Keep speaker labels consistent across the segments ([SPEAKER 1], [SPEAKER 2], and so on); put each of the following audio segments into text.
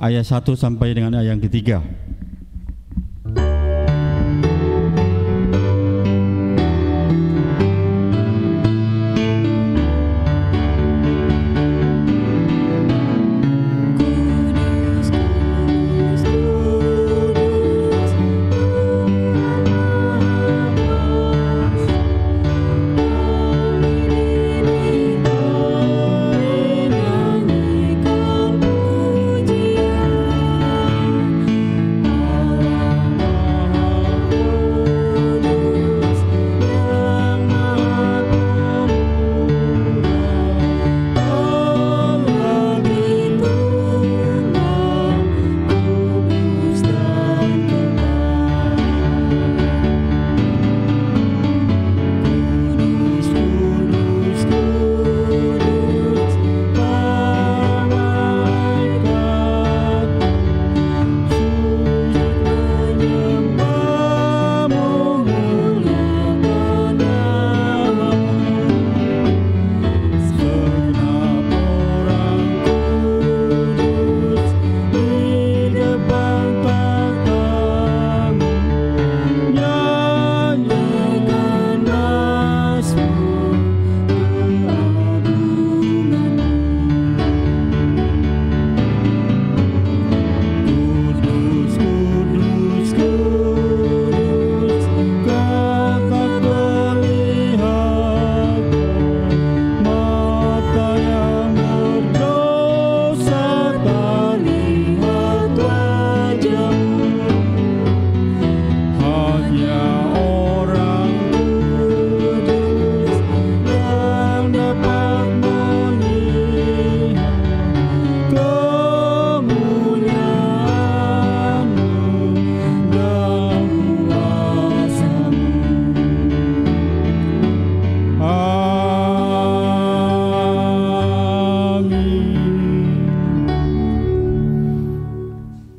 [SPEAKER 1] ayat 1 sampai dengan ayat yang ketiga.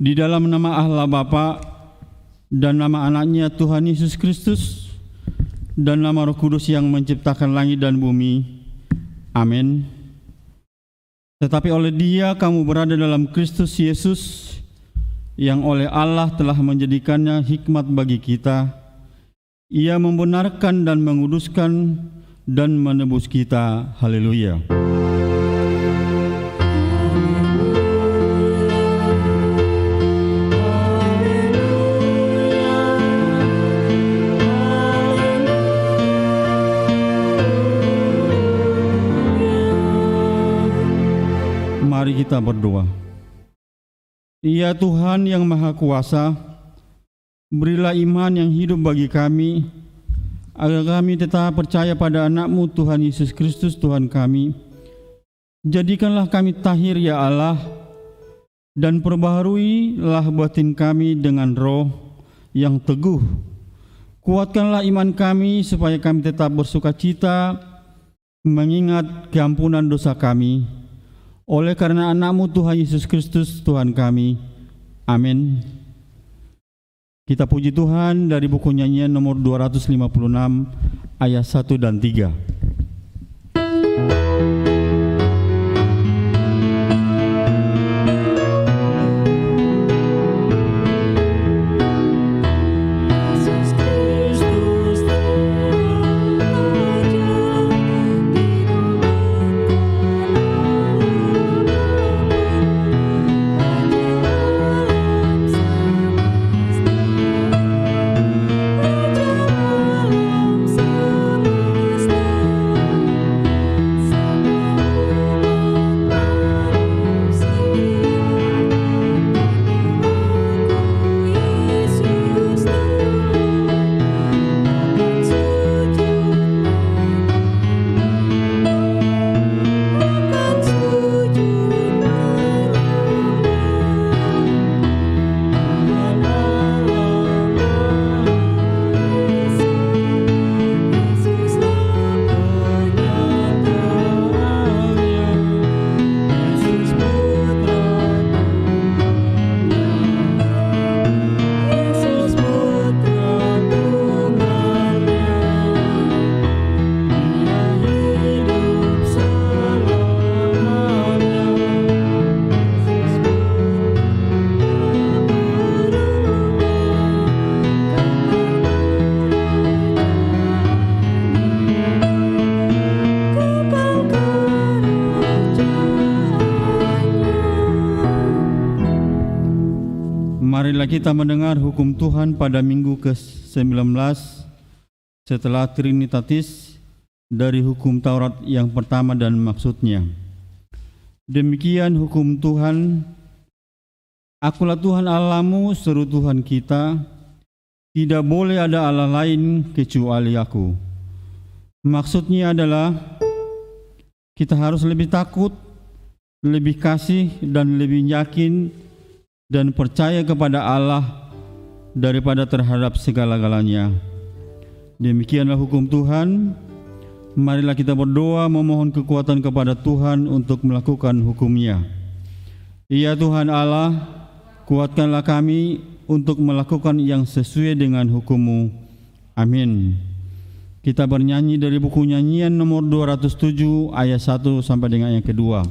[SPEAKER 1] Di dalam nama Allah Bapa dan nama anaknya Tuhan Yesus Kristus dan nama Roh Kudus yang menciptakan langit dan bumi. Amin. Tetapi oleh Dia kamu berada dalam Kristus Yesus, yang oleh Allah telah menjadikannya hikmat bagi kita. Ia membenarkan dan menguduskan dan menebus kita. Haleluya. Mari kita berdoa. Ya Tuhan yang Maha Kuasa, berilah iman yang hidup bagi kami, agar kami tetap percaya pada anak-Mu Tuhan Yesus Kristus Tuhan kami. Jadikanlah kami tahir ya Allah, dan perbaharuilah batin kami dengan roh yang teguh. Kuatkanlah iman kami supaya kami tetap bersukacita mengingat keampunan dosa kami. Oleh karena anak-Mu Tuhan Yesus Kristus Tuhan kami. Amin. Kita puji Tuhan dari buku nyanyian nomor 256 ayat 1 dan 3.
[SPEAKER 2] Stop.
[SPEAKER 1] Marilah kita mendengar hukum Tuhan pada minggu ke-19 setelah Trinitatis dari hukum Taurat yang pertama dan maksudnya. Demikian hukum Tuhan, Akulah Tuhan Allahmu, seru Tuhan kita, tidak boleh ada Allah lain kecuali Aku. Maksudnya adalah kita harus lebih takut, lebih kasih, dan lebih yakin dan percaya kepada Allah daripada terhadap segala-galanya. Demikianlah hukum Tuhan. Marilah kita berdoa memohon kekuatan kepada Tuhan untuk melakukan hukum-Nya. Ya Tuhan Allah, kuatkanlah kami untuk melakukan yang sesuai dengan hukum-Mu. Amin. Kita bernyanyi dari buku nyanyian nomor 207 ayat 1 sampai dengan yang kedua.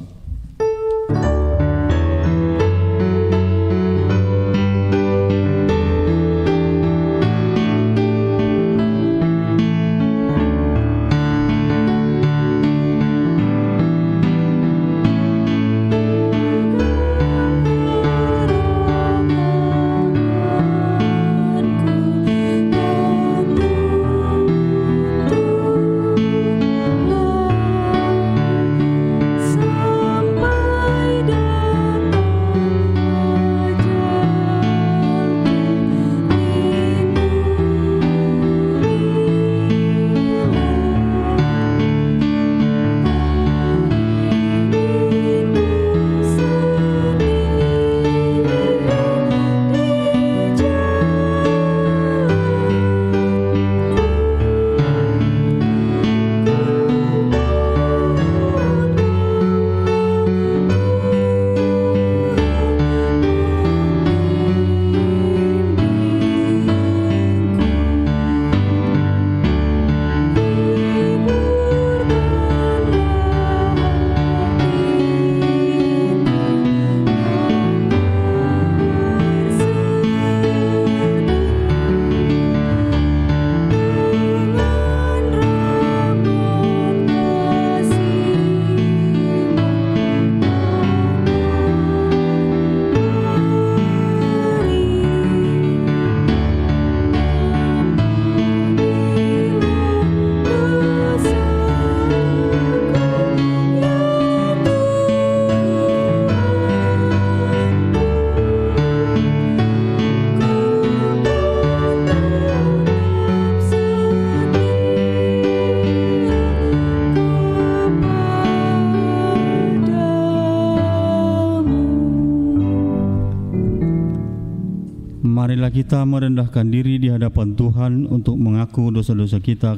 [SPEAKER 1] Marilah kita merendahkan diri di hadapan Tuhan untuk mengaku dosa-dosa kita.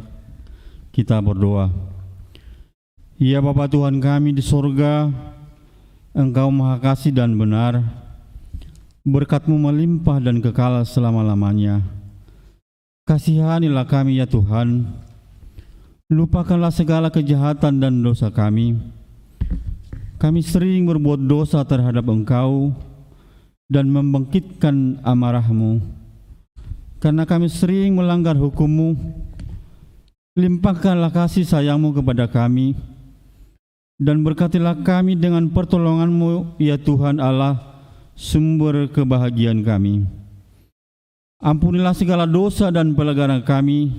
[SPEAKER 1] Kita berdoa. Ya Bapa Tuhan kami di sorga, Engkau Maha Kasih dan benar. Berkat-Mu melimpah dan kekal selama-lamanya. Kasihanilah kami ya Tuhan. Lupakanlah segala kejahatan dan dosa kami. Kami sering berbuat dosa terhadap Engkau dan membangkitkan amarah-Mu. Karena kami sering melanggar hukum-Mu, limpahkanlah kasih sayang-Mu kepada kami, dan berkatilah kami dengan pertolongan-Mu, ya Tuhan Allah, sumber kebahagiaan kami. Ampunilah segala dosa dan pelanggaran kami,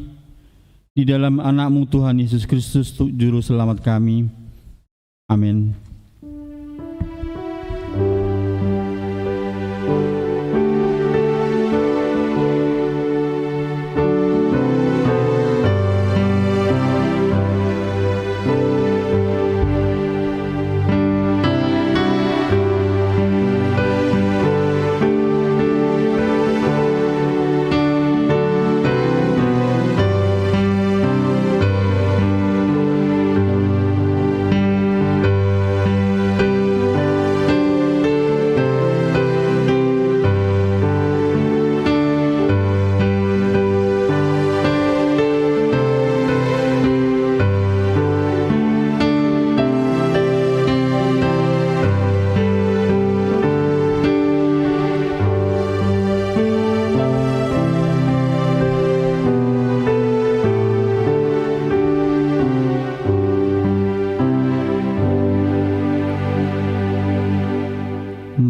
[SPEAKER 1] di dalam anak-Mu Tuhan Yesus Kristus, Juru Selamat kami. Amin.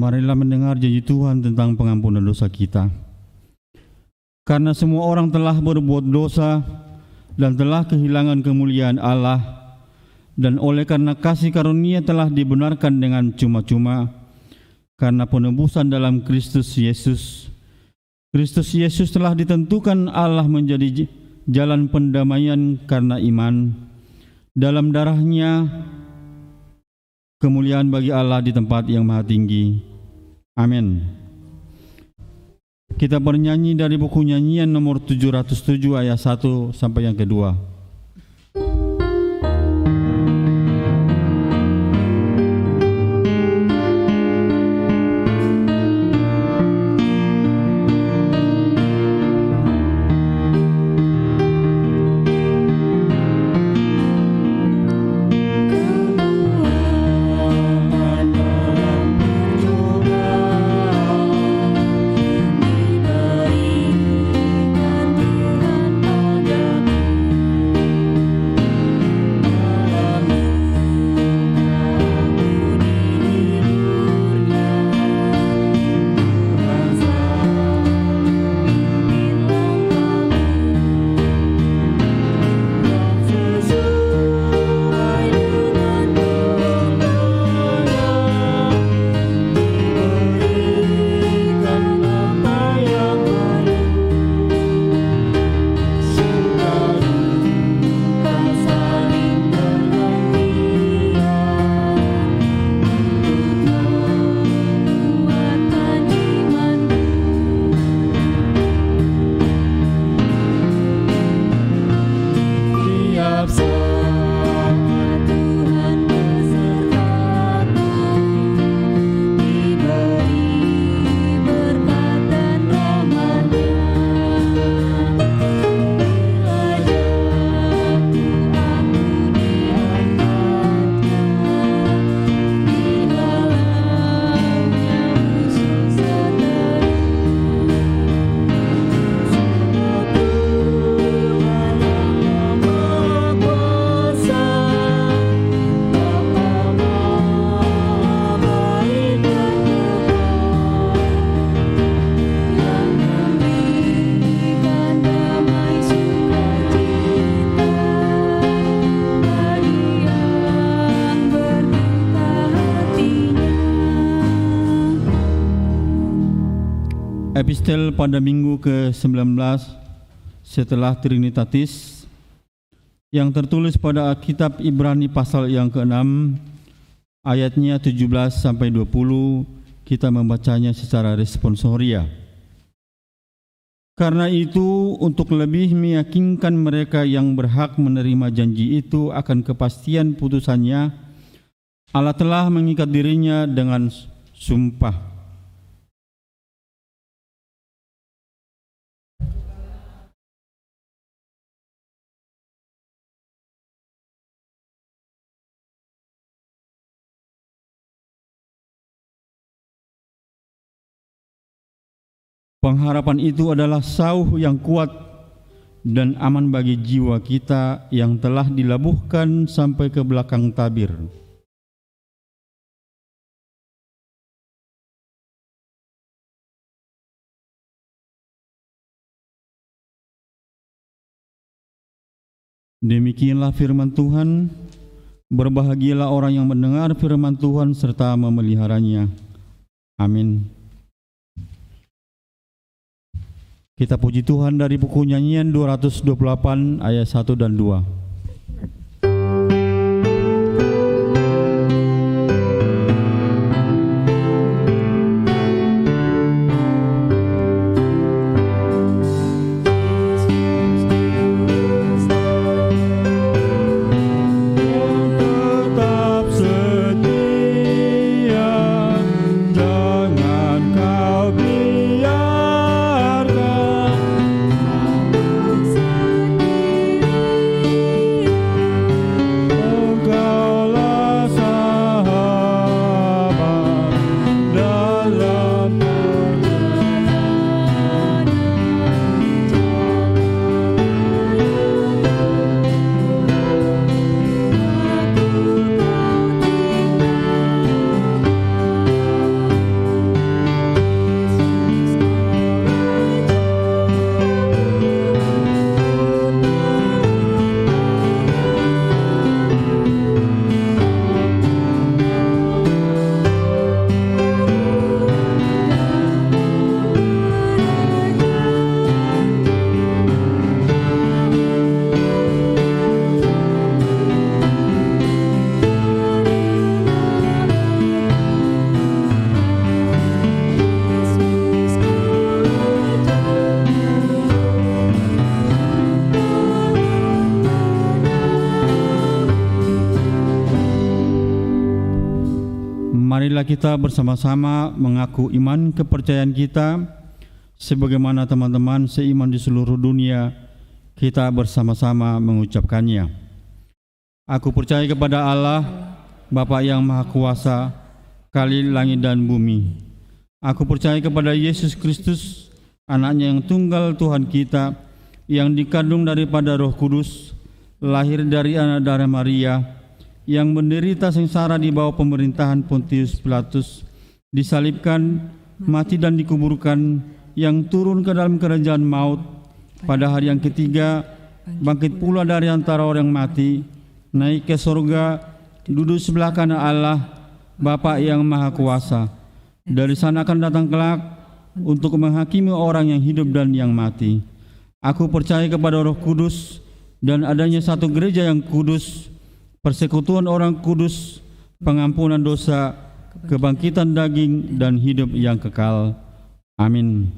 [SPEAKER 1] marilah mendengar janji Tuhan tentang pengampunan dosa kita. Karena semua orang telah berbuat dosa dan telah kehilangan kemuliaan Allah, dan oleh karena kasih karunia telah dibenarkan dengan cuma-cuma, karena penebusan dalam Kristus Yesus. Kristus Yesus telah ditentukan Allah menjadi jalan pendamaian karena iman. Dalam darahnya, kemuliaan bagi Allah di tempat yang maha tinggi. Amin. Kita bernyanyi dari buku nyanyian nomor 707 ayat 1 sampai yang kedua. Epistel pada minggu ke-19 setelah Trinitatis yang tertulis pada Alkitab Ibrani pasal yang ke-6 ayatnya 17 sampai 20. Kita membacanya secara responsoria. Karena itu, untuk lebih meyakinkan mereka yang berhak menerima janji itu akan kepastian putusannya, Allah telah mengikat dirinya dengan sumpah. Pengharapan itu adalah sauh yang kuat dan aman bagi jiwa kita yang telah dilabuhkan sampai ke belakang tabir. Demikianlah firman Tuhan. Berbahagialah orang yang mendengar firman Tuhan serta memeliharanya. Amin. Kita puji Tuhan dari buku nyanyian 228 ayat 1 dan 2.
[SPEAKER 2] Sendiri
[SPEAKER 1] Marilah kita bersama-sama mengaku iman kepercayaan kita sebagaimana teman-teman seiman di seluruh dunia kita bersama-sama mengucapkannya. Aku percaya kepada Allah, Bapa yang Maha Kuasa, Khalil langit dan bumi. Aku percaya kepada Yesus Kristus, Anaknya yang tunggal Tuhan kita, yang dikandung daripada Roh Kudus, lahir dari anak darah Maria, yang menderita sengsara di bawah pemerintahan Pontius Pilatus, disalibkan, mati dan dikuburkan, yang turun ke dalam kerajaan maut, pada hari yang ketiga bangkit pula dari antara orang mati, naik ke sorga, duduk sebelah kanan Allah, Bapa yang Maha Kuasa. Dari sana akan datang kelak untuk menghakimi orang yang hidup dan yang mati. Aku percaya kepada Roh Kudus dan adanya satu gereja yang kudus, persekutuan orang kudus, pengampunan dosa, kebangkitan daging, dan hidup yang kekal. Amin.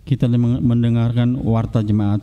[SPEAKER 1] Kita mendengarkan warta jemaat.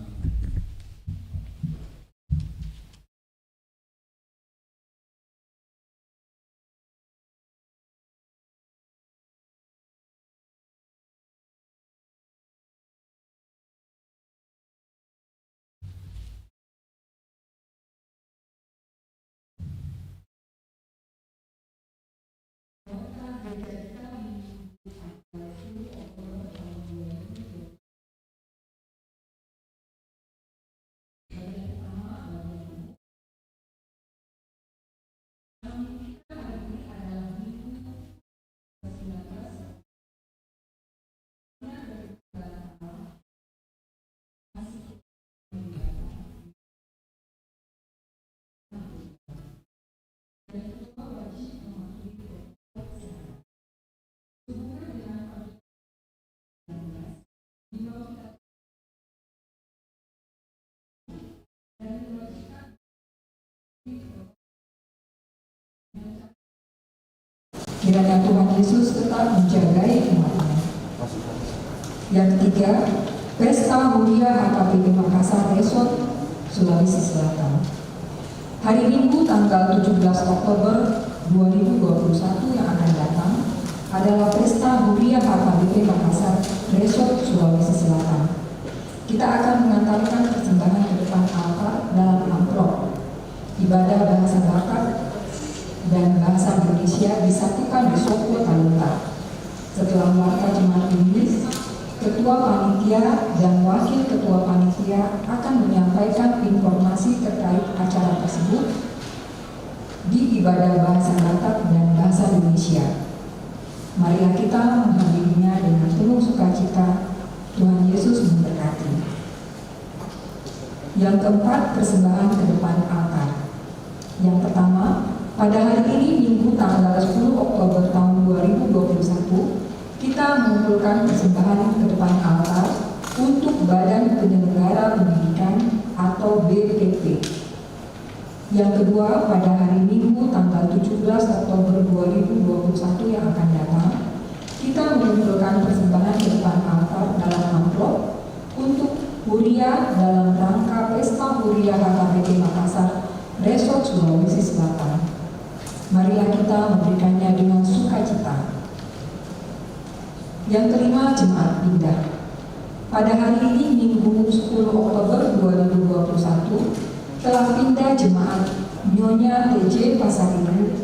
[SPEAKER 2] Kiranya Tuhan Yesus tetap menjagai umatnya. Yang ketiga, Pesta Mulia HKBP Makassar Resort, Sulawesi Selatan. Hari Minggu tanggal 17 Oktober 2021 yang akan datang adalah Pesta Mulia HKBP Makassar Resort, Sulawesi Selatan. Kita akan mengantarkan persembahan ke depan altar dalam amplop. Ibadah bahasa Batak dan bahasa Indonesia disatukan di Soko Talenta. Setelah warta jemaat ini, Ketua Panitia dan Wakil Ketua Panitia akan menyampaikan informasi terkait acara tersebut di ibadah bahasa Batak dan bahasa Indonesia. Marilah kita menghadirinya dengan penuh sukacita. Tuhan Yesus memberkati. Yang keempat, persembahan ke depan altar. Yang pertama, pada hari ini Minggu tanggal 10 Oktober tahun 2021, kita mengumpulkan persembahan ke depan altar untuk Badan Penyelenggara Pendidikan atau BPP. Yang kedua, pada hari Minggu tanggal 17 Oktober 2021 yang akan datang, kita mengumpulkan persembahan ke depan altar dalam amplop untuk Huria dalam rangka Pesta Huria HKBP Makassar Resort Sulawesi Selatan. Marilah kita memberikannya dengan sukacita. Yang kelima, jemaat pindah. Pada hari ini Minggu 10 Oktober 2021 telah pindah jemaat Nyonya TJ Pasaribu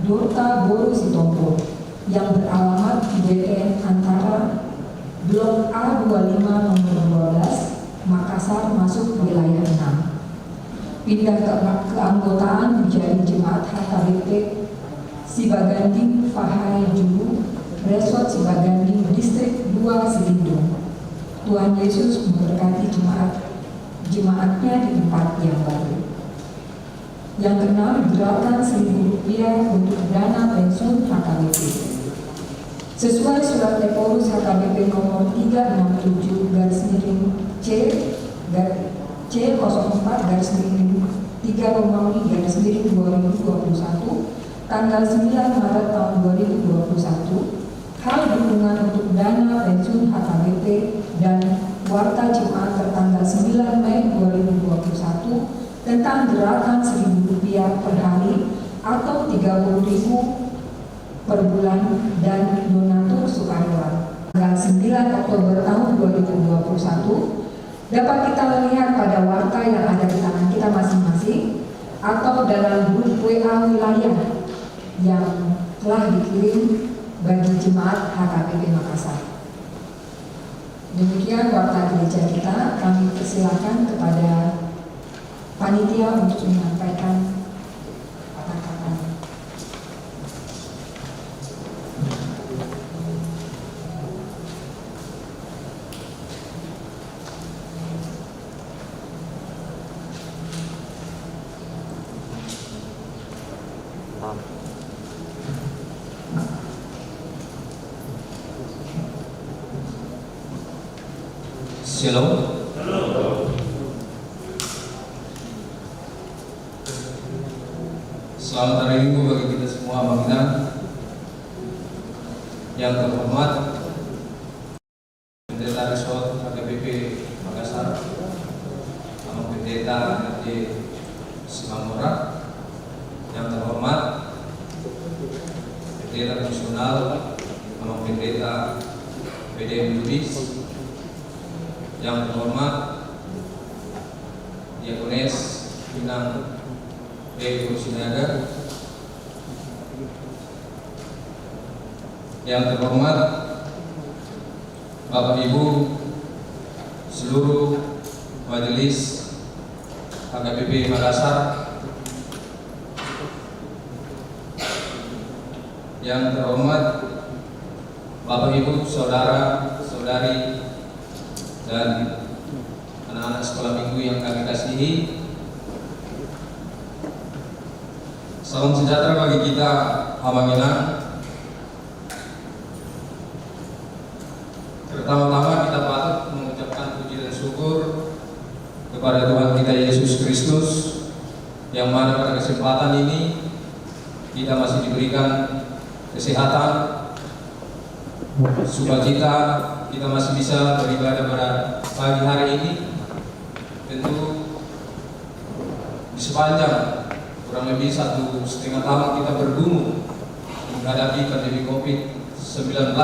[SPEAKER 2] Dorta Boru Sitompul yang beralamat di BTN Antara Blok A25 nomor 12 Makassar masuk wilayah 6. Pindah keanggotaan menjadi jemaat HKBP Sibaganding Fahai Julu Resort Sibaganding Distrik 2 Selindung. Tuhan Yesus memberkati jemaatnya di tempat yang baru. Yang keenam, gerakan Rp1.000 untuk dana pensiun HKBP. Sesuai surat Leporus HKBP nomor 367/C04/3 Romawi /2021 tanggal 9 Maret tahun 2021, hal dukungan untuk dana pensiun HKBP dan warta jemaat tertanggal 9 Mei 2021 tentang gerakan Rp1.000 per hari atau 30.000 per bulan dan donatur sukarela. Tanggal 9 Oktober tahun 2021 dapat kita melihat pada warta yang ada di tangan kita masing-masing atau dalam grup WA wilayah yang telah dikirim bagi jemaat HKBP Makassar. Demikian warta gereja kita, kami persilakan kepada panitia untuk menyampaikan kata-katanya.
[SPEAKER 3] Shalom. Selamat hari Minggu bagi kita semua bangunan. Yang terhormat Pendeta Resort HKBP Makassar, Bapak Pendeta RT Simamora. Yang terhormat Pendeta Nasional, Bapak Pendeta PDM Lubis. Yang terhormat Diakones Pinang Dewi Sinaga. Yang terhormat Bapak Ibu seluruh majelis HKBP Makassar. Yang terhormat Bapak Ibu, saudara, saudari, dan anak-anak sekolah minggu yang kami kasihi. Salam sejahtera bagi kita Hamanginang. Pertama-tama kita patut mengucapkan puji dan syukur kepada Tuhan kita Yesus Kristus, yang mana pada kesempatan ini kita masih diberikan kesehatan, sukacita, kita masih bisa beribadah pada pagi hari ini. Tentu di sepanjang kurang lebih 1,5 tahun kita bergumul menghadapi pandemi COVID-19,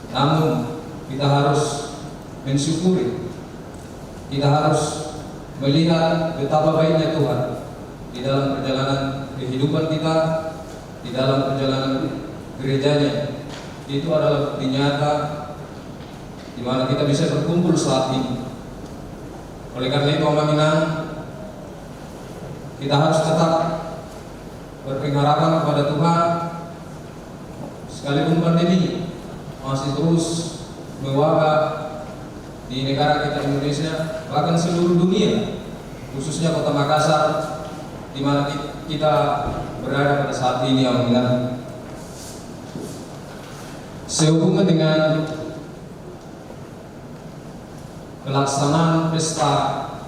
[SPEAKER 3] namun kita harus mensyukuri, kita harus melihat betapa baiknya Tuhan di dalam perjalanan kehidupan kita, di dalam perjalanan gerejanya. Itu adalah bukti nyata di mana kita bisa berkumpul saat ini. Oleh karena itu, Hamanginang, kita harus tetap berpengharapan kepada Tuhan. Sekalipun pandemi masih terus mewabah di negara kita Indonesia, bahkan seluruh dunia, khususnya Kota Makassar, di mana kita berada pada saat ini, Hamanginang. Sehubungan dengan pelaksanaan pesta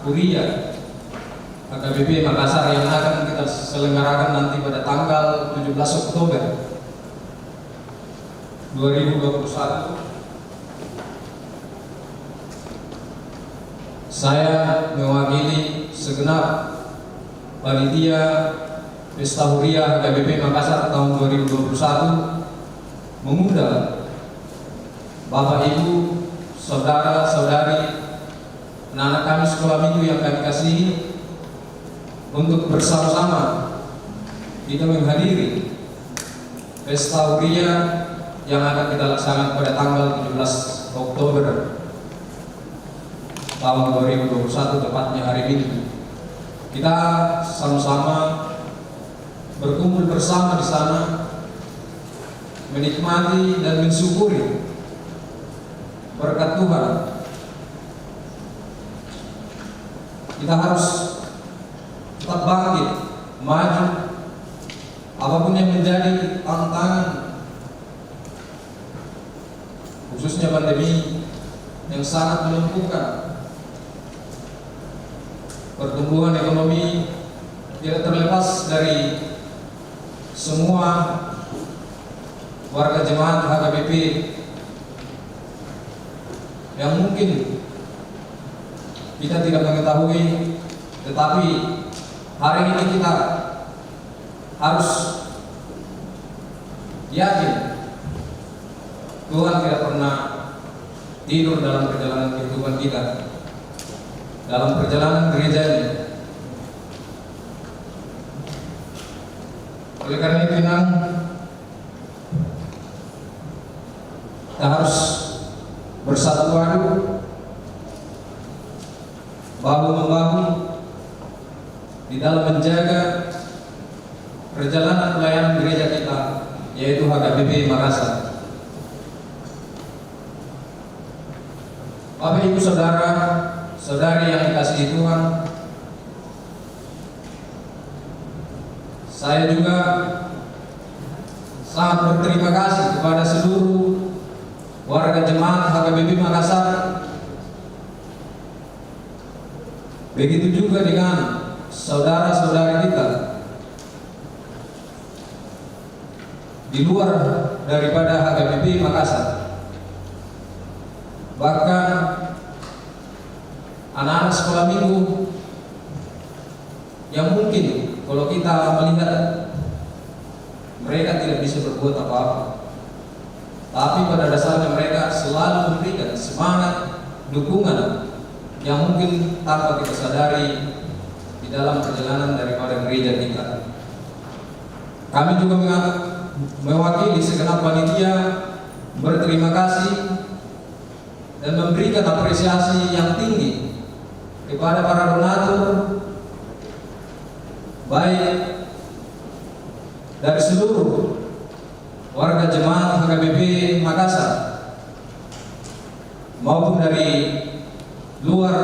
[SPEAKER 3] Huria HKBP Makassar yang akan kita selenggarakan nanti pada tanggal 17 Oktober 2021, saya mewakili segenap panitia pesta Huria HKBP Makassar tahun 2021 mengundang Bapak Ibu, saudara, saudari, anak-anak kami sekolah minggu yang kami kasihi, untuk bersama-sama kita menghadiri pesta Huria yang akan kita laksanakan pada tanggal 17 Oktober tahun 2021, tepatnya hari Minggu. Kita sama-sama berkumpul bersama di sana, menikmati dan mensyukuri berkat Tuhan. Kita harus tetap bangkit, maju, apapun yang menjadi tantangan, khususnya pandemi yang sangat melumpuhkan pertumbuhan ekonomi, tidak terlepas dari semua warga jemaat HKBP yang mungkin kita tidak mengetahui, tetapi hari ini kita harus yakin Tuhan tidak pernah tidur dalam perjalanan kehidupan kita, dalam perjalanan gereja ini. Oleh karena itu kita harus bersatu padu, bahu-membahu di dalam menjaga perjalanan pelayanan gereja kita, yaitu HKBP Makassar. Bapak Ibu Saudara, saudari yang dikasihi Tuhan, saya juga sangat berterima kasih kepada seluruh warga jemaat HKBP Makassar. Begitu juga dengan saudara-saudari kita di luar daripada HKBP Makassar. Bahkan anak-anak sekolah minggu yang mungkin kalau kita melihat mereka tidak bisa berbuat apa-apa, tapi pada dasarnya mereka selalu memberikan semangat, dukungan yang mungkin tanpa kita sadari di dalam perjalanan daripada gereja kita. Kami juga mewakili segenap panitia berterima kasih dan memberikan apresiasi yang tinggi kepada para donatur, baik dari seluruh warga jemaat HKBP Makassar maupun dari luar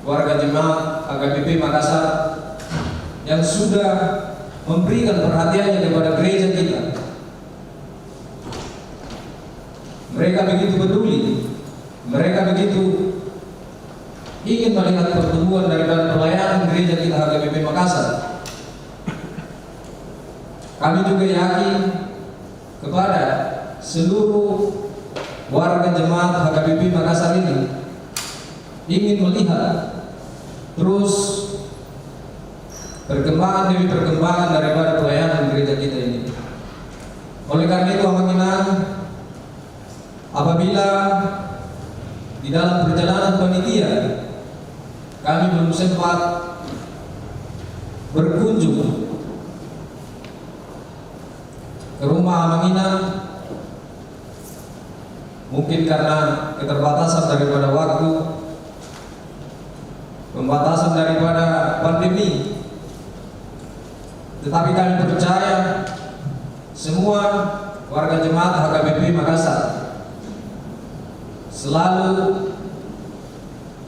[SPEAKER 3] warga jemaat HKBP Makassar yang sudah memberikan perhatiannya kepada gereja kita. Mereka begitu peduli, mereka begitu ingin melihat pertumbuhan daripada pelayanan gereja kita HKBP Makassar. Kami juga yakin kepada seluruh warga jemaat HKBP Makassar ini ingin melihat terus perkembangan demi perkembangan daripada pelayanan gereja kita ini. Oleh karena itu apabila di dalam perjalanan panitia kami belum sempat berkunjung ke rumah Amangina, mungkin karena keterbatasan daripada waktu, pembatasan daripada pandemi, tetapi kami percaya semua warga jemaat HKBP Makassar selalu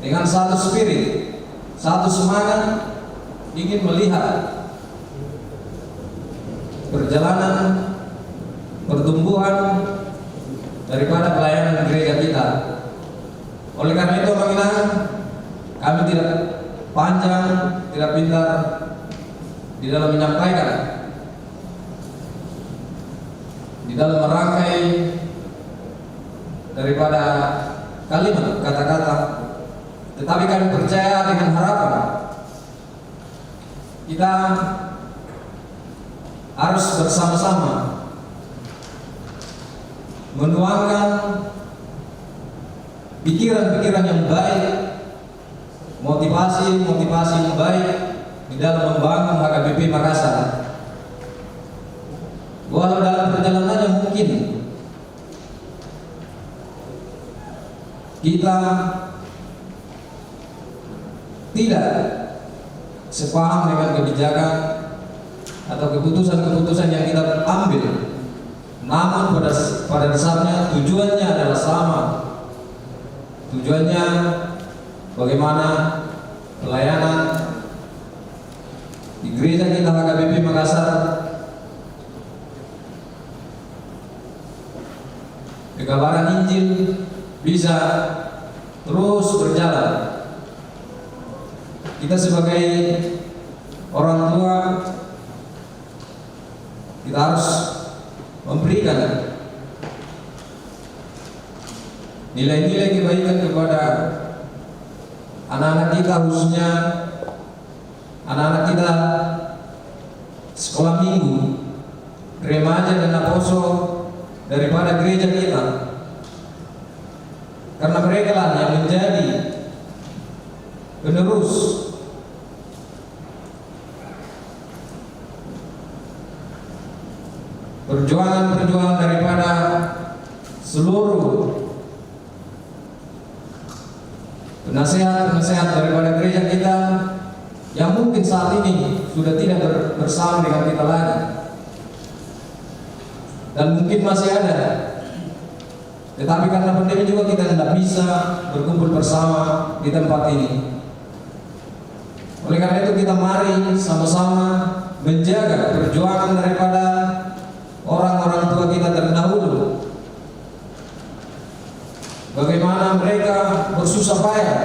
[SPEAKER 3] dengan satu spirit, satu semangat ingin melihat perjalanan pertumbuhan daripada pelayanan gereja kita. Oleh karena itu kami tidak panjang, tidak pintar di dalam menyampaikan, di dalam merangkai daripada kalimat kata-kata, tetapi kami percaya dengan harapan kita harus bersama-sama menuangkan pikiran-pikiran yang baik, motivasi yang baik di dalam membangun HKBP Makassar. Walau dalam perjalanannya mungkin kita tidak sepaham dengan kebijakan atau keputusan-keputusan yang kita ambil, namun pada dasarnya tujuannya adalah sama. Tujuannya bagaimana pelayanan di gereja kita HKBP Makassar pekabaran Injil bisa terus berjalan. Kita sebagai orang tua, kita harus memberikan nilai-nilai kebaikan kepada anak-anak kita, khususnya anak-anak kita sekolah minggu, remaja dan aposo daripada gereja kita, karena mereka lah yang menjadi penerus perjuangan-perjuangan daripada seluruh penasehat-penasehat daripada gereja kita yang mungkin saat ini sudah tidak bersama dengan kita lagi, dan mungkin masih ada, tetapi karena pandemi juga kita tidak bisa berkumpul bersama di tempat ini. Oleh karena itu kita mari sama-sama menjaga perjuangan daripada orang-orang tua kita terdahulu, bagaimana mereka bersusah payah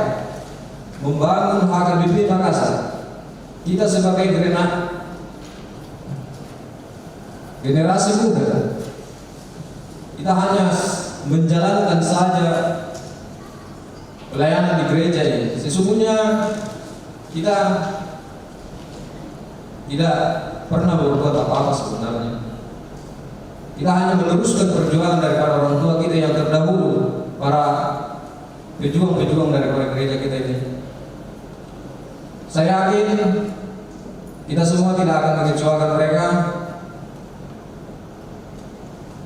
[SPEAKER 3] membangun HKBP Makassar. Kita sebagai generasi muda, kita hanya menjalankan saja pelayanan di gereja ini. Sesungguhnya kita tidak pernah berbuat apa-apa sebenarnya. Kita hanya meneruskan perjuangan daripada orang tua kita yang terdahulu, para pejuang-pejuang daripada gereja kita ini. Saya yakin kita semua tidak akan mengecewakan mereka,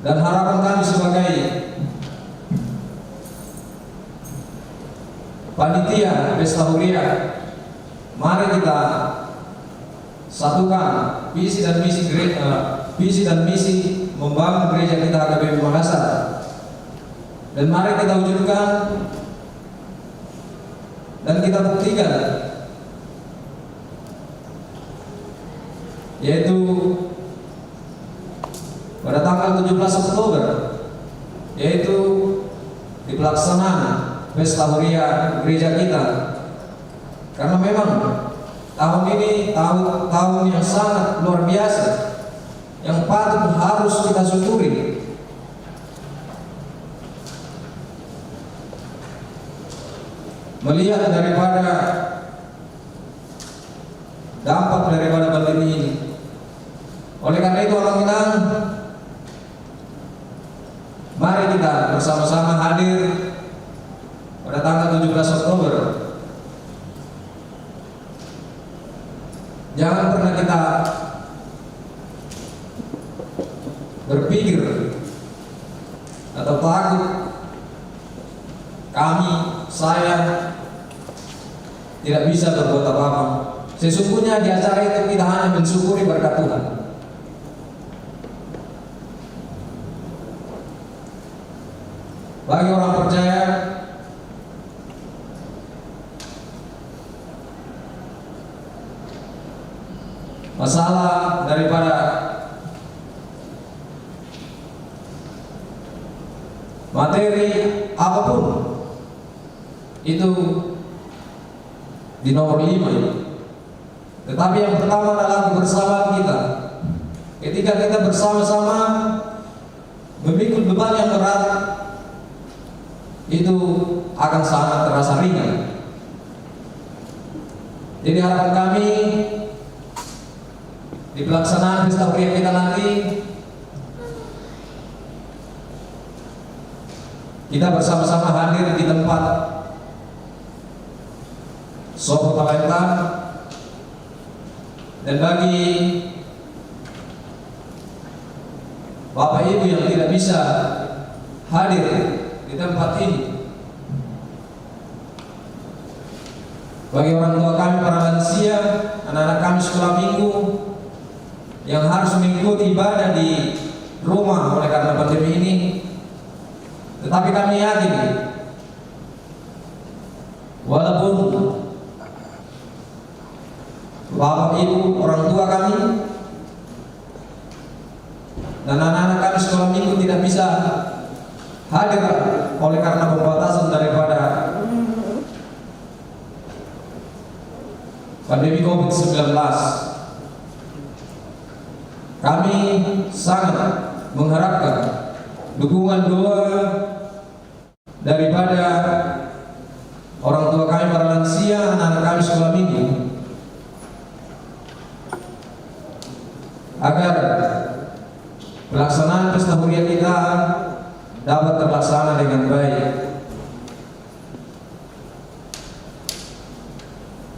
[SPEAKER 3] dan harapan kami sebagai panitia Pesta Huria, mari kita satukan visi dan misi gereja, visi dan misi membangun gereja kita HKBP Makassar, dan mari kita wujudkan dan kita buktikan, yaitu pada tanggal 17 Oktober, yaitu di pelaksanaan Pesta Huria gereja kita. Karena memang tahun ini tahun yang sangat luar biasa, yang patut harus kita syukuri. Melihat daripada dampak daripada pandemi ini. Oleh karena itu orang Minang, mari kita bersama-sama hadir pada tanggal 17 Oktober. Jangan pernah kita berpikir atau takut saya tidak bisa berbuat apa-apa. Sesungguhnya di acara itu kita hanya mensyukuri berkat Tuhan. Bagi orang percaya, masalah daripada materi apapun itu di nomor 5 ini. Tetapi yang pertama adalah kebersamaan kita. Ketika kita bersama-sama memikul beban yang berat, itu akan sangat terasa ringan. Jadi harapan kami di pelaksanaan Pesta Huria kita nanti, kita bersama-sama hadir di tempat Sopo Talenta, dan bagi Bapak Ibu yang tidak bisa hadir di tempat ini, bagi orang tua kami para lansia, anak-anak kami sekolah minggu yang harus mengikuti ibadah di rumah oleh karena pandemi ini, tetapi kami yakin walaupun Bapak Ibu orang tua kami dan anak-anak kami sekolah minggu tidak bisa hadir oleh karena pembatasan daripada pandemi COVID-19, kami sangat mengharapkan dukungan doa daripada orang tua kami para lansia, anak-anak kami sekolah minggu, agar pelaksanaan pesta huria kita dapat terlaksana dengan baik.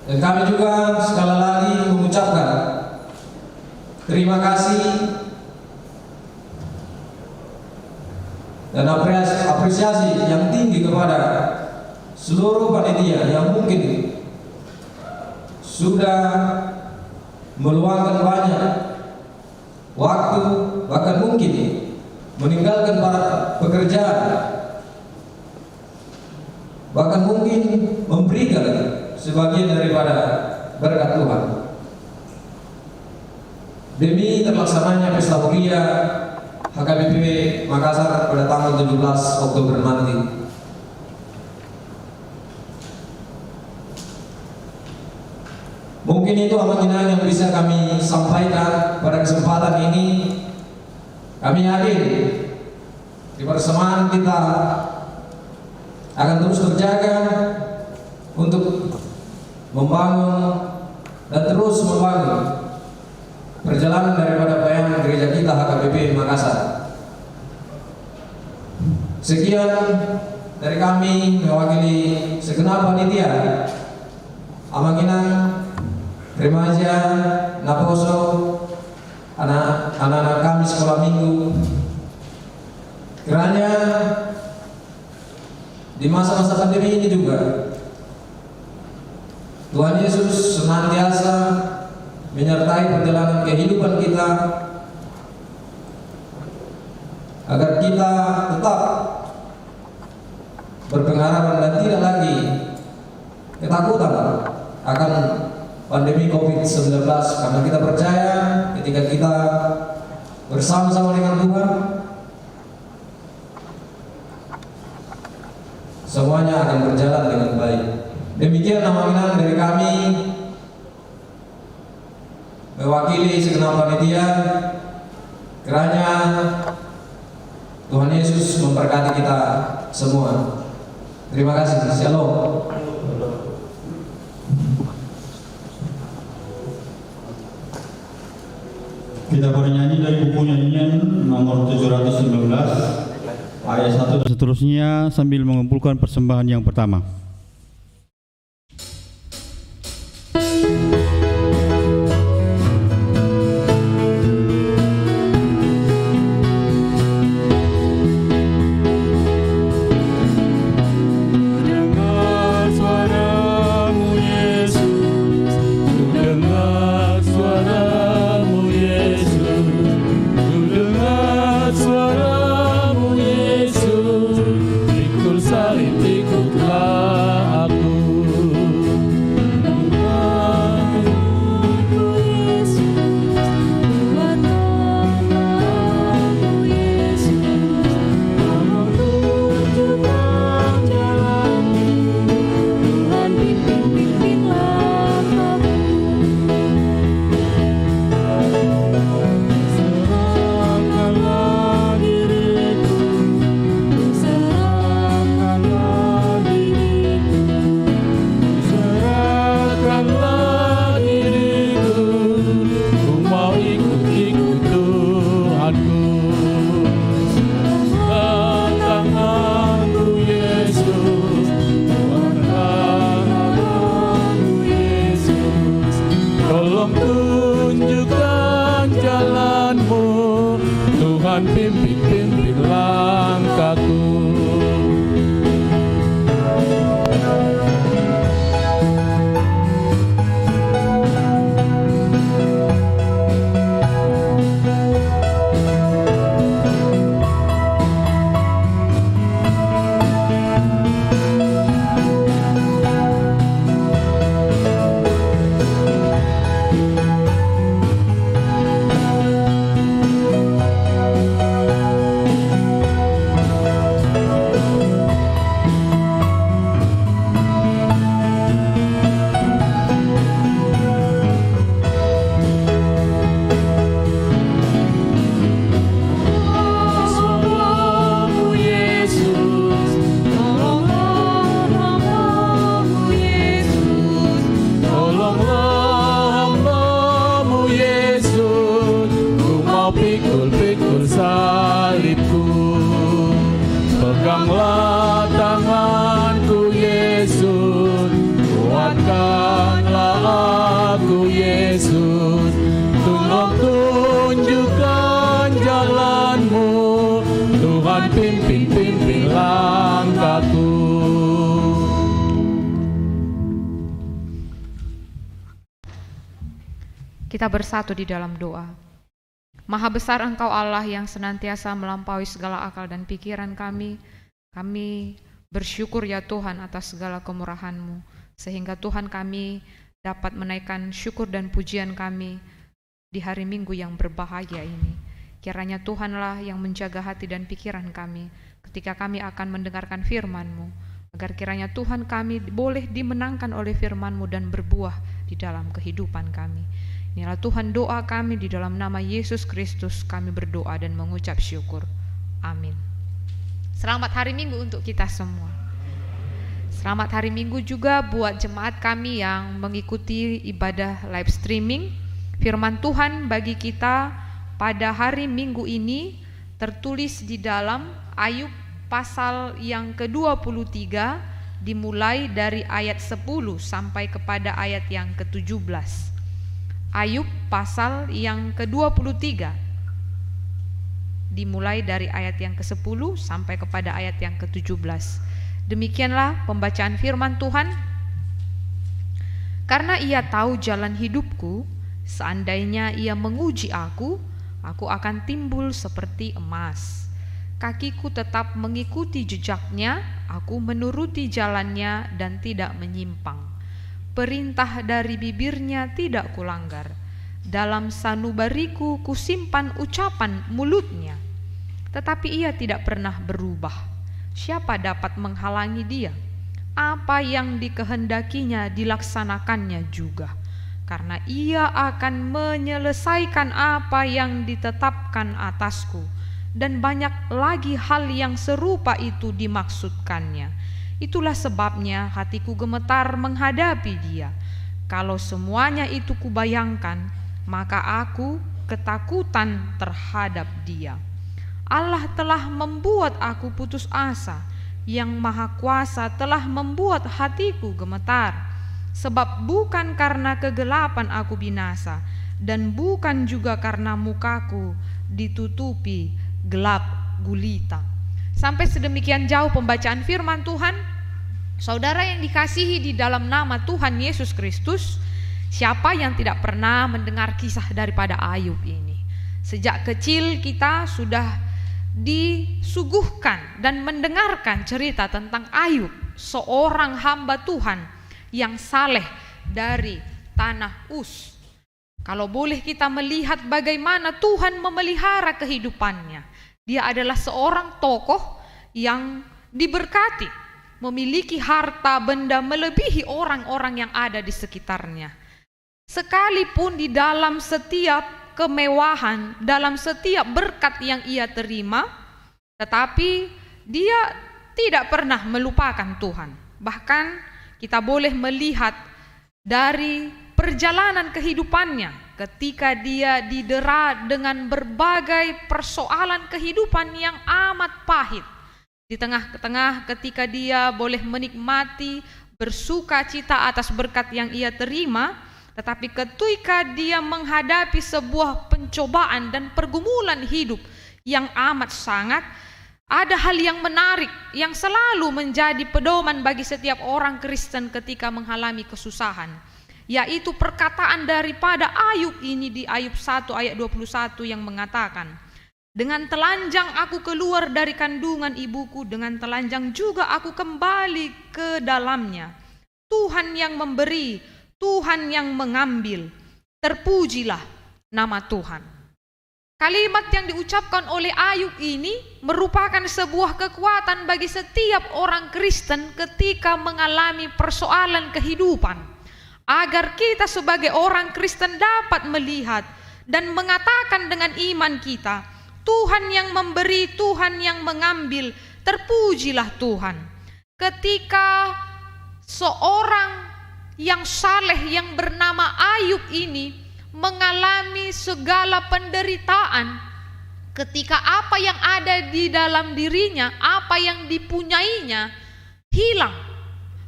[SPEAKER 3] Dan kami juga sekali lagi mengucapkan terima kasih dan apresiasi yang tinggi kepada seluruh panitia yang mungkin sudah meluangkan banyak waktu, bahkan mungkin meninggalkan para pekerjaan, bahkan mungkin memberikan sebagian daripada berkat Tuhan demi terlaksananya pesta huria HKBP Makassar pada tanggal 17 Oktober nanti. Mungkin itu amanah yang bisa kami sampaikan pada kesempatan ini. Kami yakin di persamaan kita akan terus terjaga untuk membangun dan terus membangun perjalanan daripada pelayanan gereja kita HKBP Makassar. Sekian dari kami mewakili segenap panitia Amanginang, remaja, Naposo, anak-anak kami sekolah minggu. Kiranya di masa-masa pandemi ini juga Tuhan Yesus senantiasa menyertai perjalanan kehidupan kita, agar kita tetap berpengharapan dan tidak lagi ketakutan akan pandemi COVID-19, karena kita percaya ketika kita bersama-sama dengan Tuhan, semuanya akan berjalan dengan baik. Demikian amanah dari kami mewakili segenap panitia. Kiranya Tuhan Yesus memberkati kita semua. Terima kasih. Shalom.
[SPEAKER 1] Kita bernyanyi dari buku nyanyian nomor 719 ayat 1 dan seterusnya sambil mengumpulkan persembahan yang pertama.
[SPEAKER 4] Tuhan pimpin langkahku.
[SPEAKER 5] Kita bersatu di dalam doa. Maha besar Engkau Allah yang senantiasa melampaui segala akal dan pikiran kami. Kami bersyukur ya Tuhan atas segala kemurahan-Mu, sehingga Tuhan kami dapat menaikkan syukur dan pujian kami di hari Minggu yang berbahagia ini. Kiranya Tuhanlah yang menjaga hati dan pikiran kami ketika kami akan mendengarkan firman-Mu, agar kiranya Tuhan kami boleh dimenangkan oleh firman-Mu dan berbuah di dalam kehidupan kami. Inilah Tuhan doa kami, di dalam nama Yesus Kristus kami berdoa dan mengucap syukur. Amin. Selamat hari Minggu untuk kita semua. Selamat hari Minggu juga buat jemaat kami yang mengikuti ibadah live streaming. Firman Tuhan bagi kita pada hari Minggu ini tertulis di dalam Ayub pasal yang ke-23, dimulai dari ayat 10 sampai kepada ayat yang ke-17. Ayub pasal yang ke-23 dimulai dari ayat yang ke-10 sampai kepada ayat yang ke-17. Demikianlah pembacaan firman Tuhan. Karena ia tahu jalan hidupku, seandainya ia menguji aku akan timbul seperti emas. Kakiku tetap mengikuti jejaknya, aku menuruti jalannya dan tidak menyimpang. Perintah dari bibirnya tidak kulanggar. Dalam sanubariku kusimpan ucapan mulutnya. Tetapi ia tidak pernah berubah. Siapa dapat menghalangi dia? Apa yang dikehendakinya dilaksanakannya juga. Karena ia akan menyelesaikan apa yang ditetapkan atasku. Dan banyak lagi hal yang serupa itu dimaksudkannya. Itulah sebabnya hatiku gemetar menghadapi dia. Kalau semuanya itu kubayangkan, maka aku ketakutan terhadap dia. Allah telah membuat aku putus asa. Yang Maha Kuasa telah membuat hatiku gemetar. Sebab bukan karena kegelapan aku binasa, dan bukan juga karena mukaku ditutupi gelap gulita. Sampai sedemikian jauh pembacaan firman Tuhan. Saudara yang dikasihi di dalam nama Tuhan Yesus Kristus, siapa yang tidak pernah mendengar kisah daripada Ayub ini? Sejak kecil kita sudah disuguhkan dan mendengarkan cerita tentang Ayub, seorang hamba Tuhan yang saleh dari tanah Uz. Kalau boleh kita melihat bagaimana Tuhan memelihara kehidupannya, dia adalah seorang tokoh yang diberkati, memiliki harta benda melebihi orang-orang yang ada di sekitarnya. Sekalipun di dalam setiap kemewahan, dalam setiap berkat yang ia terima, tetapi dia tidak pernah melupakan Tuhan. Bahkan kita boleh melihat dari perjalanan kehidupannya ketika dia didera dengan berbagai persoalan kehidupan yang amat pahit. Di tengah-tengah ketika dia boleh menikmati bersuka cita atas berkat yang ia terima, tetapi ketika dia menghadapi sebuah pencobaan dan pergumulan hidup yang amat sangat, ada hal yang menarik yang selalu menjadi pedoman bagi setiap orang Kristen ketika mengalami kesusahan, yaitu perkataan daripada Ayub ini di Ayub 1 ayat 21 yang mengatakan, dengan telanjang aku keluar dari kandungan ibuku, dengan telanjang juga aku kembali ke dalamnya. Tuhan yang memberi, Tuhan yang mengambil, terpujilah nama Tuhan. Kalimat yang diucapkan oleh Ayub ini merupakan sebuah kekuatan bagi setiap orang Kristen ketika mengalami persoalan kehidupan, agar kita sebagai orang Kristen dapat melihat dan mengatakan dengan iman kita, Tuhan yang memberi, Tuhan yang mengambil, terpujilah Tuhan. Ketika seorang yang saleh yang bernama Ayub ini mengalami segala penderitaan, ketika apa yang ada di dalam dirinya, apa yang dipunyainya hilang,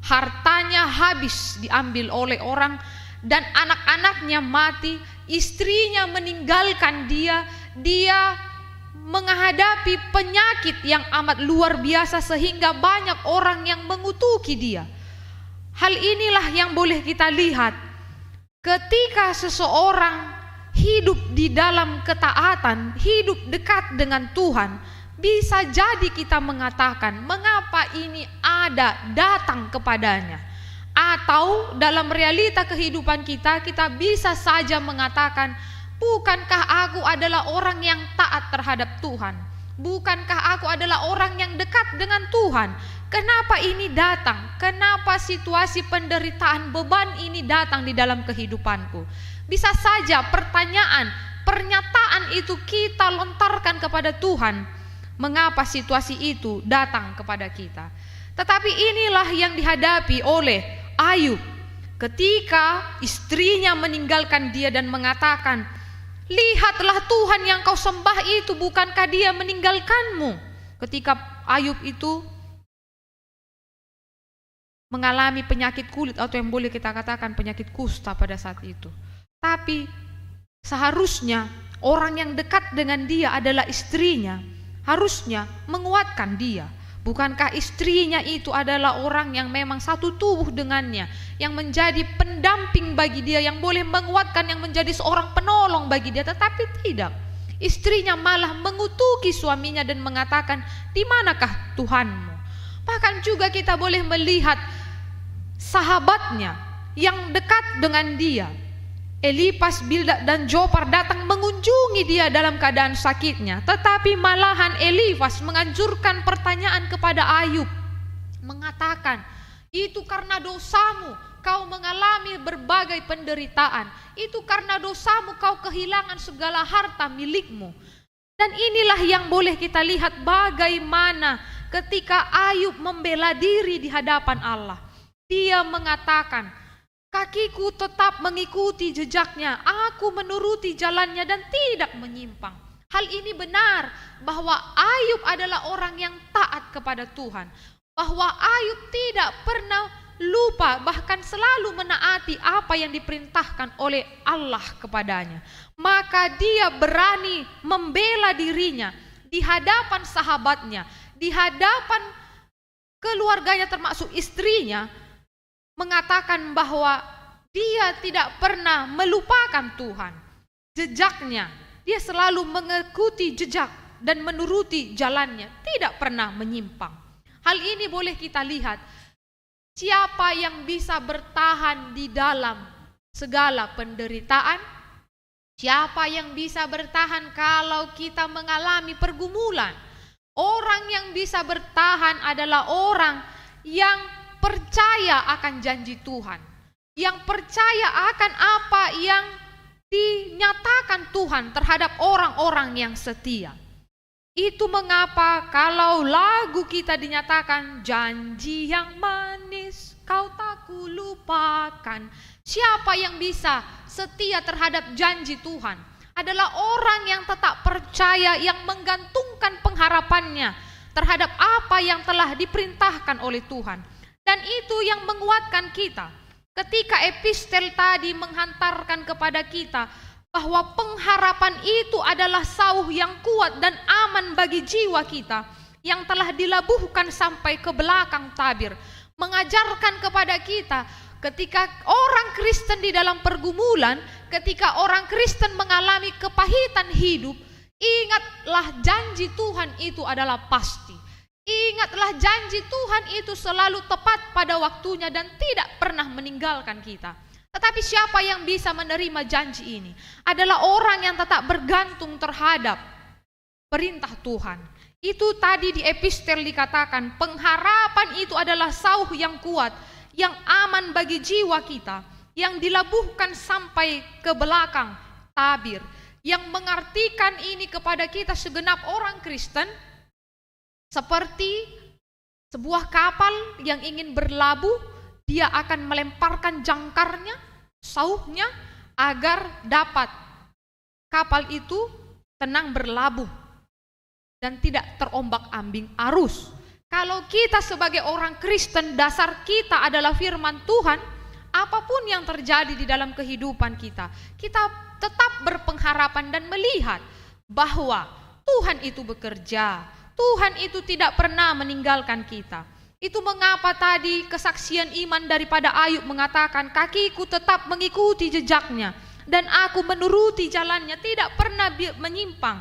[SPEAKER 5] hartanya habis diambil oleh orang, dan anak-anaknya mati, istrinya meninggalkan dia menghadapi penyakit yang amat luar biasa sehingga banyak orang yang mengutuki dia. Hal inilah yang boleh kita lihat ketika seseorang hidup di dalam ketaatan, hidup dekat dengan Tuhan. Bisa jadi kita mengatakan, mengapa ini ada datang kepadanya? Atau dalam realita kehidupan kita, kita bisa saja mengatakan, bukankah aku adalah orang yang taat terhadap Tuhan? Bukankah aku adalah orang yang dekat dengan Tuhan? Kenapa ini datang? Kenapa situasi penderitaan, beban ini datang di dalam kehidupanku? Bisa saja pernyataan itu kita lontarkan kepada Tuhan. Mengapa situasi itu datang kepada kita? Tetapi inilah yang dihadapi oleh Ayub ketika istrinya meninggalkan dia dan mengatakan, lihatlah Tuhan yang kau sembah itu, bukankah dia meninggalkanmu? Ketika Ayub itu mengalami penyakit kulit, atau yang boleh kita katakan penyakit kusta pada saat itu. Tapi seharusnya orang yang dekat dengan dia adalah istrinya, harusnya menguatkan dia. Bukankah istrinya itu adalah orang yang memang satu tubuh dengannya, yang menjadi pendamping bagi dia, yang boleh menguatkan, yang menjadi seorang penolong bagi dia? Tetapi tidak, istrinya malah mengutuki suaminya dan mengatakan, di manakah Tuhanmu? Bahkan juga kita boleh melihat sahabatnya yang dekat dengan dia, Elifas, Bildad dan Zofar, datang mengunjungi dia dalam keadaan sakitnya. Tetapi malahan Elifas menganjurkan pertanyaan kepada Ayub, mengatakan, itu karena dosamu kau mengalami berbagai penderitaan, itu karena dosamu kau kehilangan segala harta milikmu. Dan inilah yang boleh kita lihat bagaimana ketika Ayub membela diri di hadapan Allah. Dia mengatakan, kakiku tetap mengikuti jejaknya, aku menuruti jalannya dan tidak menyimpang. Hal ini benar bahwa Ayub adalah orang yang taat kepada Tuhan, bahwa Ayub tidak pernah lupa, bahkan selalu menaati apa yang diperintahkan oleh Allah kepadanya. Maka dia berani membela dirinya di hadapan sahabatnya, di hadapan keluarganya termasuk istrinya, mengatakan bahwa dia tidak pernah melupakan Tuhan. Jejaknya, dia selalu mengikuti jejak dan menuruti jalannya, tidak pernah menyimpang. Hal ini boleh kita lihat, siapa yang bisa bertahan di dalam segala penderitaan? Siapa yang bisa bertahan kalau kita mengalami pergumulan? Orang yang bisa bertahan adalah orang yang percaya akan janji Tuhan, yang percaya akan apa yang dinyatakan Tuhan terhadap orang-orang yang setia. Itu mengapa kalau lagu kita dinyatakan, janji yang manis kau tak kulupakan. Siapa yang bisa setia terhadap janji Tuhan? Adalah orang yang tetap percaya, yang menggantungkan pengharapannya terhadap apa yang telah diperintahkan oleh Tuhan. Dan itu yang menguatkan kita. Ketika epistel tadi menghantarkan kepada kita bahwa pengharapan itu adalah sauh yang kuat dan aman bagi jiwa kita, yang telah dilabuhkan sampai ke belakang tabir, mengajarkan kepada kita ketika orang Kristen di dalam pergumulan, ketika orang Kristen mengalami kepahitan hidup, ingatlah janji Tuhan itu adalah pasti. Ingatlah janji Tuhan itu selalu tepat pada waktunya dan tidak pernah meninggalkan kita. Tetapi siapa yang bisa menerima janji ini? Adalah orang yang tetap bergantung terhadap perintah Tuhan. Itu tadi di epistel dikatakan, pengharapan itu adalah sauh yang kuat, yang aman bagi jiwa kita, yang dilabuhkan sampai ke belakang tabir, yang mengartikan ini kepada kita segenap orang Kristen seperti sebuah kapal yang ingin berlabuh. Dia akan melemparkan jangkarnya, sauhnya, agar dapat kapal itu tenang berlabuh dan tidak terombak-ambing arus. Kalau kita sebagai orang Kristen, dasar kita adalah firman Tuhan, apapun yang terjadi di dalam kehidupan kita, kita tetap berpengharapan dan melihat bahwa Tuhan itu bekerja. Tuhan itu tidak pernah meninggalkan kita. Itu mengapa tadi kesaksian iman daripada Ayub mengatakan, kakiku tetap mengikuti jejaknya dan aku menuruti jalannya, tidak pernah menyimpang.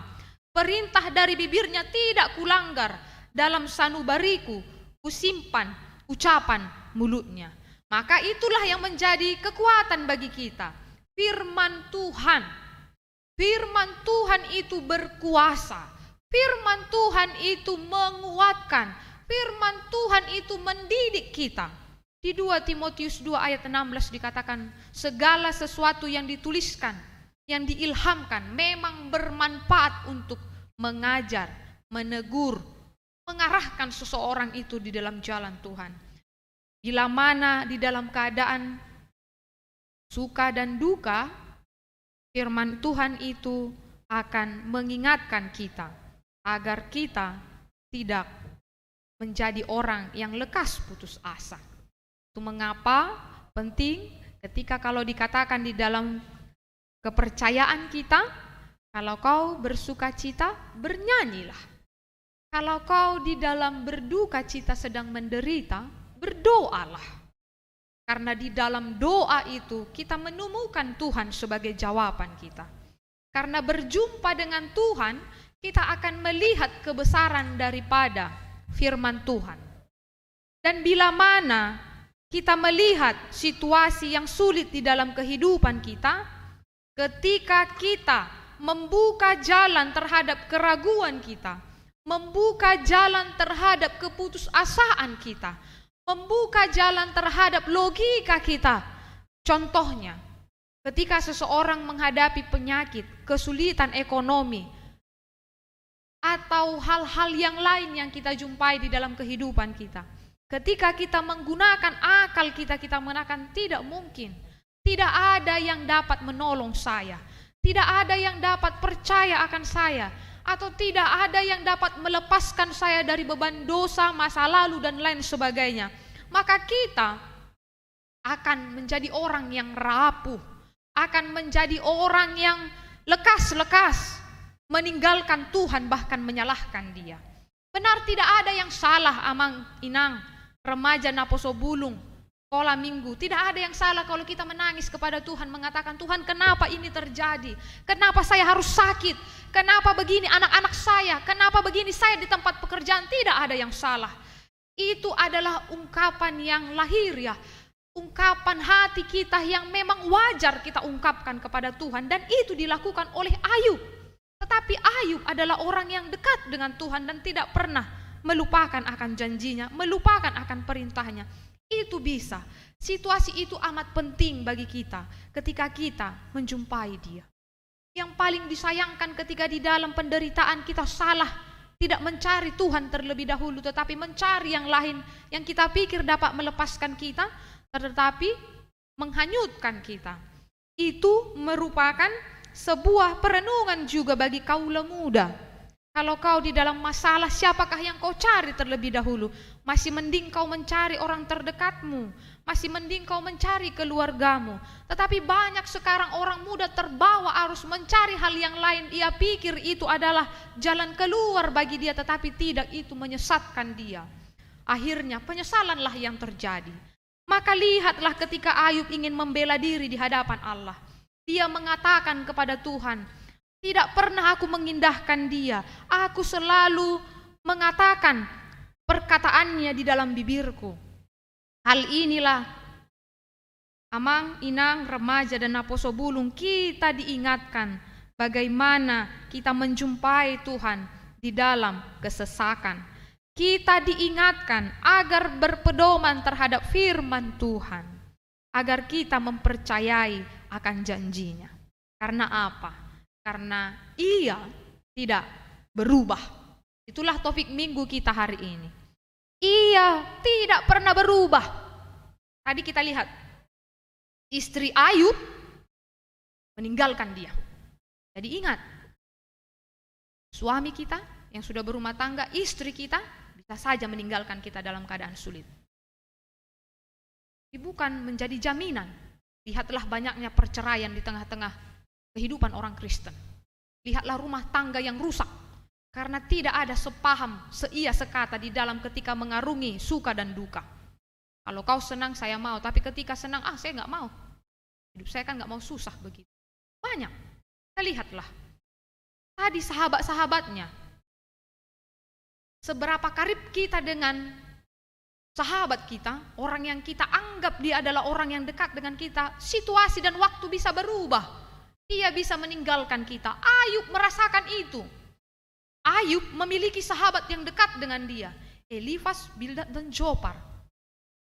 [SPEAKER 5] Perintah dari bibirnya tidak kulanggar, dalam sanubariku kusimpan ucapan mulutnya. Maka itulah yang menjadi kekuatan bagi kita. Firman Tuhan. Firman Tuhan itu berkuasa. Firman Tuhan itu menguatkan. Firman Tuhan itu mendidik kita. Di 2 Timotius 2 ayat 16 dikatakan, segala sesuatu yang dituliskan, yang diilhamkan memang bermanfaat untuk mengajar, menegur, mengarahkan seseorang itu di dalam jalan Tuhan. Bila mana di dalam keadaan suka dan duka, firman Tuhan itu akan mengingatkan kita agar kita tidak menjadi orang yang lekas putus asa. Itu mengapa penting ketika kalau dikatakan di dalam kepercayaan kita, kalau kau bersuka cita, bernyanyilah. Kalau kau di dalam berduka cita sedang menderita, berdoalah. Karena di dalam doa itu kita menemukan Tuhan sebagai jawaban kita. Karena berjumpa dengan Tuhan, kita akan melihat kebesaran daripada firman Tuhan. Dan bila mana kita melihat situasi yang sulit di dalam kehidupan kita, ketika kita membuka jalan terhadap keraguan kita, membuka jalan terhadap keputusasaan kita, membuka jalan terhadap logika kita. Contohnya, ketika seseorang menghadapi penyakit, kesulitan ekonomi, atau hal-hal yang lain yang kita jumpai di dalam kehidupan kita. Ketika kita menggunakan akal kita mengatakan tidak mungkin. Tidak ada yang dapat menolong saya. Tidak ada yang dapat percaya akan saya. Atau tidak ada yang dapat melepaskan saya dari beban dosa, masa lalu dan lain sebagainya. Maka kita akan menjadi orang yang rapuh. Akan menjadi orang yang lekas-lekas meninggalkan Tuhan, bahkan menyalahkan Dia. Benar tidak ada yang salah amang inang, remaja naposo bulung, sekolah minggu. Tidak ada yang salah kalau kita menangis kepada Tuhan, mengatakan, Tuhan kenapa ini terjadi? Kenapa saya harus sakit? Kenapa begini anak-anak saya? Kenapa begini saya di tempat pekerjaan? Tidak ada yang salah. Itu adalah ungkapan yang lahiriah, ungkapan hati kita yang memang wajar kita ungkapkan kepada Tuhan. Dan itu dilakukan oleh Ayub. Tetapi Ayub adalah orang yang dekat dengan Tuhan dan tidak pernah melupakan akan janjinya, melupakan akan perintahnya. Itu bisa. Situasi itu amat penting bagi kita ketika kita menjumpai Dia. Yang paling disayangkan ketika di dalam penderitaan kita salah, tidak mencari Tuhan terlebih dahulu, tetapi mencari yang lain yang kita pikir dapat melepaskan kita, tetapi menghanyutkan kita. Itu merupakan sebuah perenungan juga bagi kaula muda. Kalau kau di dalam masalah, siapakah yang kau cari terlebih dahulu? Masih mending kau mencari orang terdekatmu, masih mending kau mencari keluargamu. Tetapi banyak sekarang orang muda terbawa arus mencari hal yang lain. Ia pikir itu adalah jalan keluar bagi dia, tetapi tidak, itu menyesatkan dia. Akhirnya penyesalanlah yang terjadi. Maka lihatlah ketika Ayub ingin membela diri di hadapan Allah. Dia mengatakan kepada Tuhan, tidak pernah aku mengindahkan Dia. Aku selalu mengatakan perkataannya di dalam bibirku. Hal inilah amang, inang, remaja dan naposo bulung, kita diingatkan bagaimana kita menjumpai Tuhan di dalam kesesakan. Kita diingatkan agar berpedoman terhadap firman Tuhan, agar kita mempercayai akan janjinya. Karena apa? Karena Ia tidak berubah. Itulah topik minggu kita hari ini. Ia tidak pernah berubah. Tadi kita lihat istri Ayub meninggalkan dia. Jadi ingat, suami kita yang sudah berumah tangga, istri kita bisa saja meninggalkan kita dalam keadaan sulit. Ini bukan menjadi jaminan. Lihatlah banyaknya perceraian di tengah-tengah kehidupan orang Kristen. Lihatlah rumah tangga yang rusak. Karena tidak ada sepaham, seia sekata di dalam ketika mengarungi suka dan duka. Kalau kau senang saya mau, tapi ketika senang saya nggak mau. Hidup saya kan nggak mau susah begitu. Banyak. Kita lihatlah. Tadi sahabat-sahabatnya. Seberapa karib kita dengan sahabat kita, orang yang kita anggap dia adalah orang yang dekat dengan kita, situasi dan waktu bisa berubah. Dia bisa meninggalkan kita. Ayub merasakan itu. Ayub memiliki sahabat yang dekat dengan dia, Elifas, Bildad, dan Zofar.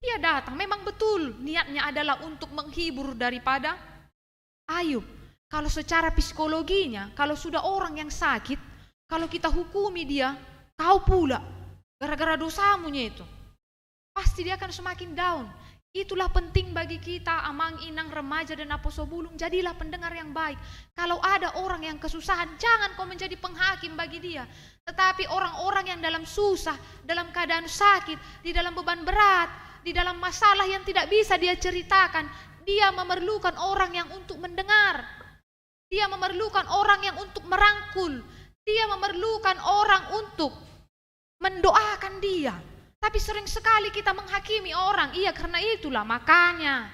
[SPEAKER 5] Dia datang, memang betul niatnya adalah untuk menghibur daripada Ayub. Kalau secara psikologinya, kalau sudah orang yang sakit, kalau kita hukumi dia, kau pula, gara-gara dosamunya itu, pasti dia akan semakin down. Itulah penting bagi kita, amang, inang, remaja, dan aposobulung, jadilah pendengar yang baik. Kalau ada orang yang kesusahan, jangan kau menjadi penghakim bagi dia. Tetapi orang-orang yang dalam susah, dalam keadaan sakit, di dalam beban berat, di dalam masalah yang tidak bisa dia ceritakan, dia memerlukan orang yang untuk mendengar. Dia memerlukan orang yang untuk merangkul. Dia memerlukan orang untuk mendoakan dia. Tapi sering sekali kita menghakimi orang. Iya, karena itulah, makanya.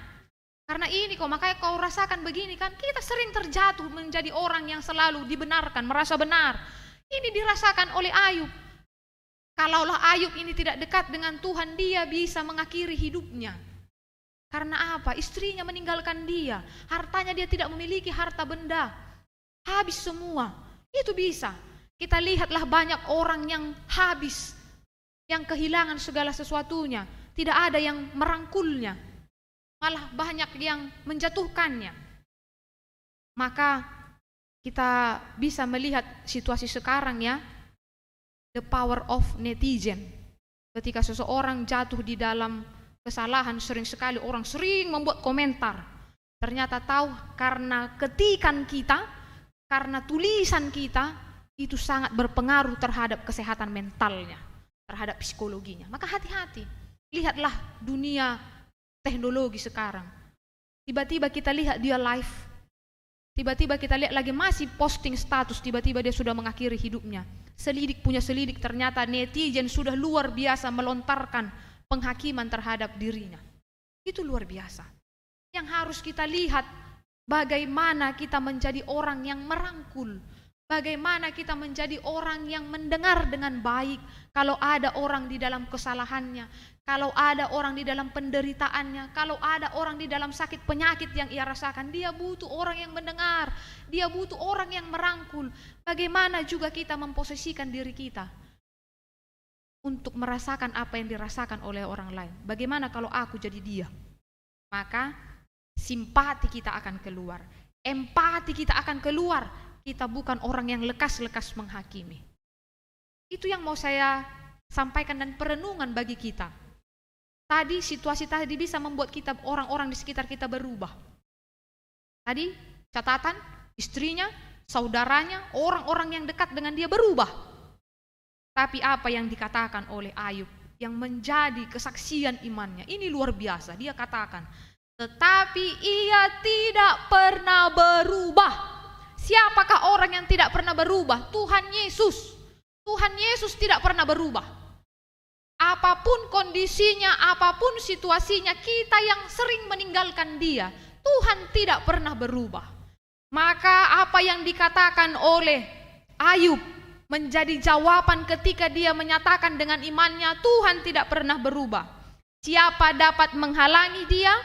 [SPEAKER 5] Karena ini kok, makanya kau rasakan begini kan. Kita sering terjatuh menjadi orang yang selalu dibenarkan, merasa benar. Ini dirasakan oleh Ayub. Kalaulah Ayub ini tidak dekat dengan Tuhan, dia bisa mengakhiri hidupnya. Karena apa? Istrinya meninggalkan dia. Hartanya dia tidak memiliki harta benda. Habis semua. Itu bisa. Kita lihatlah banyak orang yang habis, yang kehilangan segala sesuatunya, tidak ada yang merangkulnya, malah banyak yang menjatuhkannya. Maka kita bisa melihat situasi sekarang ya, the power of netizen. Ketika seseorang jatuh di dalam kesalahan, sering sekali orang sering membuat komentar. Ternyata tahu karena ketikan kita, karena tulisan kita, itu sangat berpengaruh terhadap kesehatan mentalnya, terhadap psikologinya. Maka hati-hati. Lihatlah dunia teknologi sekarang. Tiba-tiba kita lihat dia live. Tiba-tiba kita lihat lagi masih posting status. Tiba-tiba dia sudah mengakhiri hidupnya. Selidik punya selidik, ternyata netizen sudah luar biasa melontarkan penghakiman terhadap dirinya. Itu luar biasa. Yang harus kita lihat, bagaimana kita menjadi orang yang merangkul. Bagaimana kita menjadi orang yang mendengar dengan baik. Kalau ada orang di dalam kesalahannya, kalau ada orang di dalam penderitaannya, kalau ada orang di dalam sakit penyakit yang ia rasakan, dia butuh orang yang mendengar, dia butuh orang yang merangkul. Bagaimana juga kita memposisikan diri kita untuk merasakan apa yang dirasakan oleh orang lain. Bagaimana kalau aku jadi dia? Maka simpati kita akan keluar, empati kita akan keluar. Kita bukan orang yang lekas-lekas menghakimi. Itu yang mau saya sampaikan dan perenungan bagi kita. Tadi situasi tadi bisa membuat kita, orang-orang di sekitar kita berubah. Tadi catatan, istrinya, saudaranya, orang-orang yang dekat dengan dia berubah. Tapi apa yang dikatakan oleh Ayub yang menjadi kesaksian imannya, ini luar biasa. Dia katakan, tetapi ia tidak pernah berubah. Siapakah orang yang tidak pernah berubah? Tuhan Yesus. Tuhan Yesus tidak pernah berubah. Apapun kondisinya, apapun situasinya, kita yang sering meninggalkan dia, Tuhan tidak pernah berubah. Maka apa yang dikatakan oleh Ayub menjadi jawaban ketika dia menyatakan dengan imannya, Tuhan tidak pernah berubah. Siapa dapat menghalangi dia?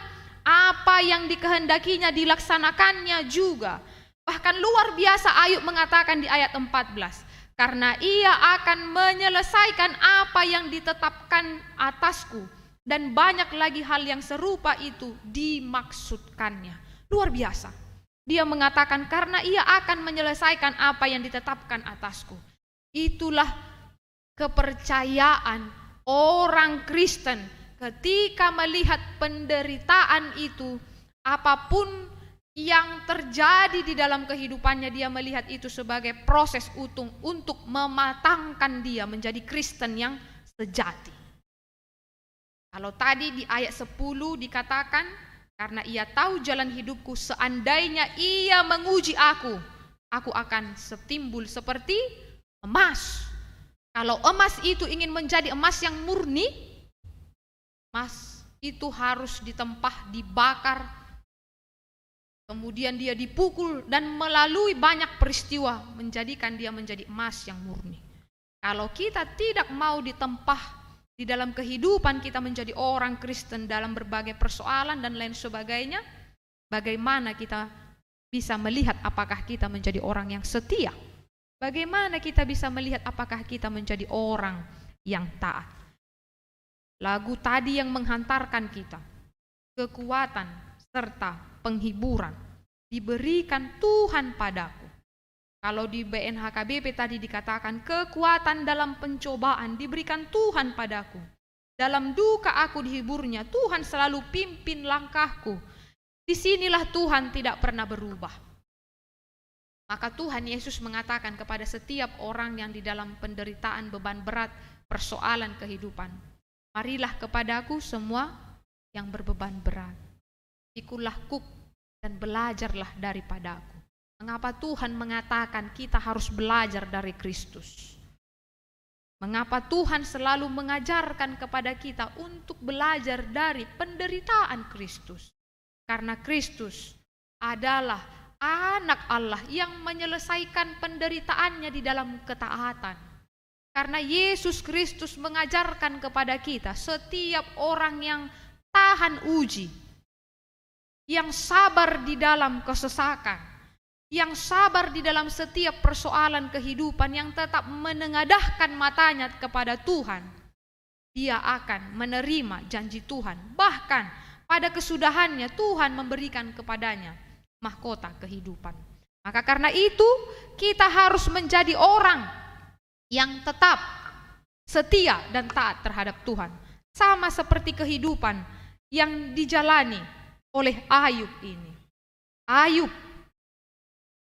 [SPEAKER 5] Apa yang dikehendakinya dilaksanakannya juga. Bahkan luar biasa Ayub mengatakan di ayat 14, karena ia akan menyelesaikan apa yang ditetapkan atasku, dan banyak lagi hal yang serupa itu dimaksudkannya. Luar biasa. Dia mengatakan karena ia akan menyelesaikan apa yang ditetapkan atasku. Itulah kepercayaan orang Kristen ketika melihat penderitaan itu, apapun yang terjadi di dalam kehidupannya, dia melihat itu sebagai proses untuk mematangkan dia menjadi Kristen yang sejati. Kalau tadi di ayat 10 dikatakan, karena ia tahu jalan hidupku, seandainya ia menguji aku akan setimbul seperti emas. Kalau emas itu ingin menjadi emas yang murni, emas itu harus ditempah, dibakar, kemudian dia dipukul dan melalui banyak peristiwa menjadikan dia menjadi emas yang murni. Kalau kita tidak mau ditempah di dalam kehidupan kita menjadi orang Kristen dalam berbagai persoalan dan lain sebagainya, bagaimana kita bisa melihat apakah kita menjadi orang yang setia? Bagaimana kita bisa melihat apakah kita menjadi orang yang taat? Lagu tadi yang menghantarkan kita, kekuatan serta penghiburan diberikan Tuhan padaku. Kalau di BNHKBP tadi dikatakan kekuatan dalam pencobaan diberikan Tuhan padaku. Dalam duka aku dihiburnya, Tuhan selalu pimpin langkahku. Disinilah Tuhan tidak pernah berubah. Maka Tuhan Yesus mengatakan kepada setiap orang yang di dalam penderitaan, beban berat, persoalan kehidupan, marilah kepadaku semua yang berbeban berat. Pikulah kuk dan belajarlah daripadaku. Mengapa Tuhan mengatakan kita harus belajar dari Kristus? Mengapa Tuhan selalu mengajarkan kepada kita untuk belajar dari penderitaan Kristus? Karena Kristus adalah Anak Allah yang menyelesaikan penderitaannya di dalam ketaatan. Karena Yesus Kristus mengajarkan kepada kita, setiap orang yang tahan uji, yang sabar di dalam kesesakan, yang sabar di dalam setiap persoalan kehidupan, yang tetap menengadahkan matanya kepada Tuhan, dia akan menerima janji Tuhan. Bahkan pada kesudahannya Tuhan memberikan kepadanya mahkota kehidupan. Maka karena itu kita harus menjadi orang yang tetap setia dan taat terhadap Tuhan. Sama seperti kehidupan yang dijalani oleh Ayub ini. Ayub,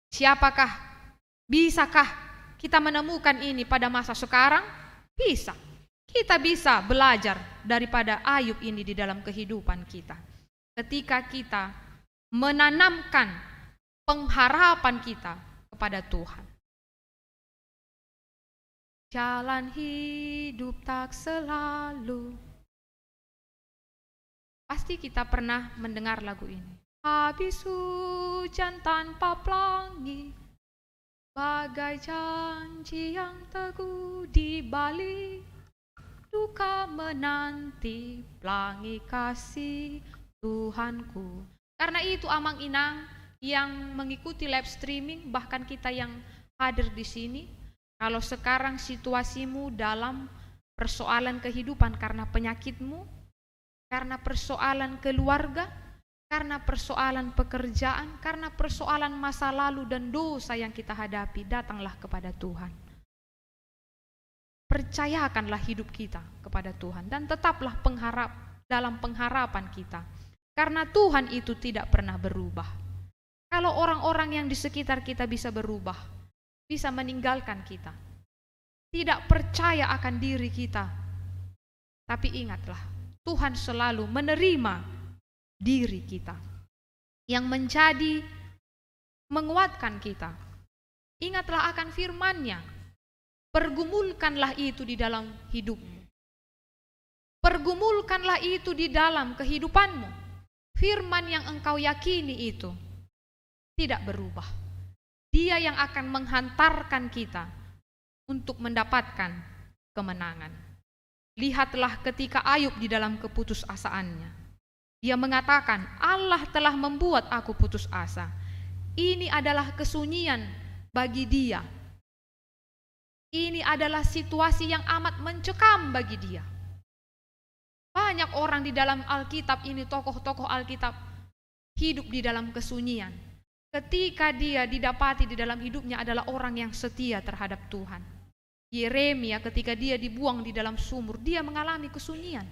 [SPEAKER 5] siapakah, bisakah kita menemukan ini pada masa sekarang? Bisa. Kita bisa belajar daripada Ayub ini di dalam kehidupan kita. Ketika kita menanamkan pengharapan kita kepada Tuhan. Jalan hidup tak selalu. Pasti kita pernah mendengar lagu ini. Habis hujan tanpa pelangi, bagai janji yang teguh di balik duka menanti pelangi kasih Tuhanku. Karena itu Amang Inang yang mengikuti live streaming, bahkan kita yang hadir di sini, kalau sekarang situasimu dalam persoalan kehidupan karena penyakitmu, karena persoalan keluarga, karena persoalan pekerjaan, karena persoalan masa lalu dan dosa yang kita hadapi, datanglah kepada Tuhan. Percayakanlah hidup kita kepada Tuhan dan tetaplah dalam pengharapan kita. Karena Tuhan itu tidak pernah berubah. Kalau orang-orang yang di sekitar kita bisa berubah, bisa meninggalkan kita, tidak percaya akan diri kita, tapi ingatlah, Tuhan selalu menerima diri kita, yang menjadi menguatkan kita. Ingatlah akan firman-Nya, pergumulkanlah itu di dalam hidupmu, pergumulkanlah itu di dalam kehidupanmu. Firman yang engkau yakini itu tidak berubah. Dia yang akan menghantarkan kita untuk mendapatkan kemenangan. Lihatlah ketika Ayub di dalam keputusasaannya. Dia mengatakan, Allah telah membuat aku putus asa. Ini adalah kesunyian bagi dia. Ini adalah situasi yang amat mencekam bagi dia. Banyak orang di dalam Alkitab ini, tokoh-tokoh Alkitab, hidup di dalam kesunyian. Ketika dia didapati di dalam hidupnya adalah orang yang setia terhadap Tuhan. Yeremia ketika dia dibuang di dalam sumur, dia mengalami kesunyian.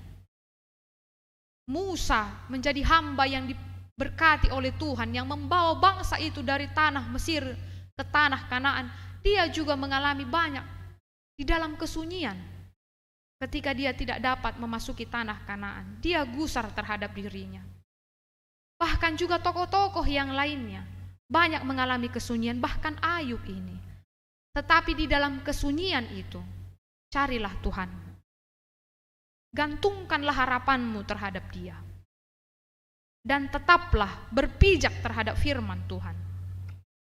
[SPEAKER 5] Musa menjadi hamba yang diberkati oleh Tuhan, yang membawa bangsa itu dari tanah Mesir ke tanah Kanaan. Dia juga mengalami banyak di dalam kesunyian. Ketika dia tidak dapat memasuki tanah Kanaan, dia gusar terhadap dirinya. Bahkan juga tokoh-tokoh yang lainnya banyak mengalami kesunyian, bahkan Ayub ini. Tetapi di dalam kesunyian itu, carilah Tuhan. Gantungkanlah harapanmu terhadap Dia. Dan tetaplah berpijak terhadap firman Tuhan.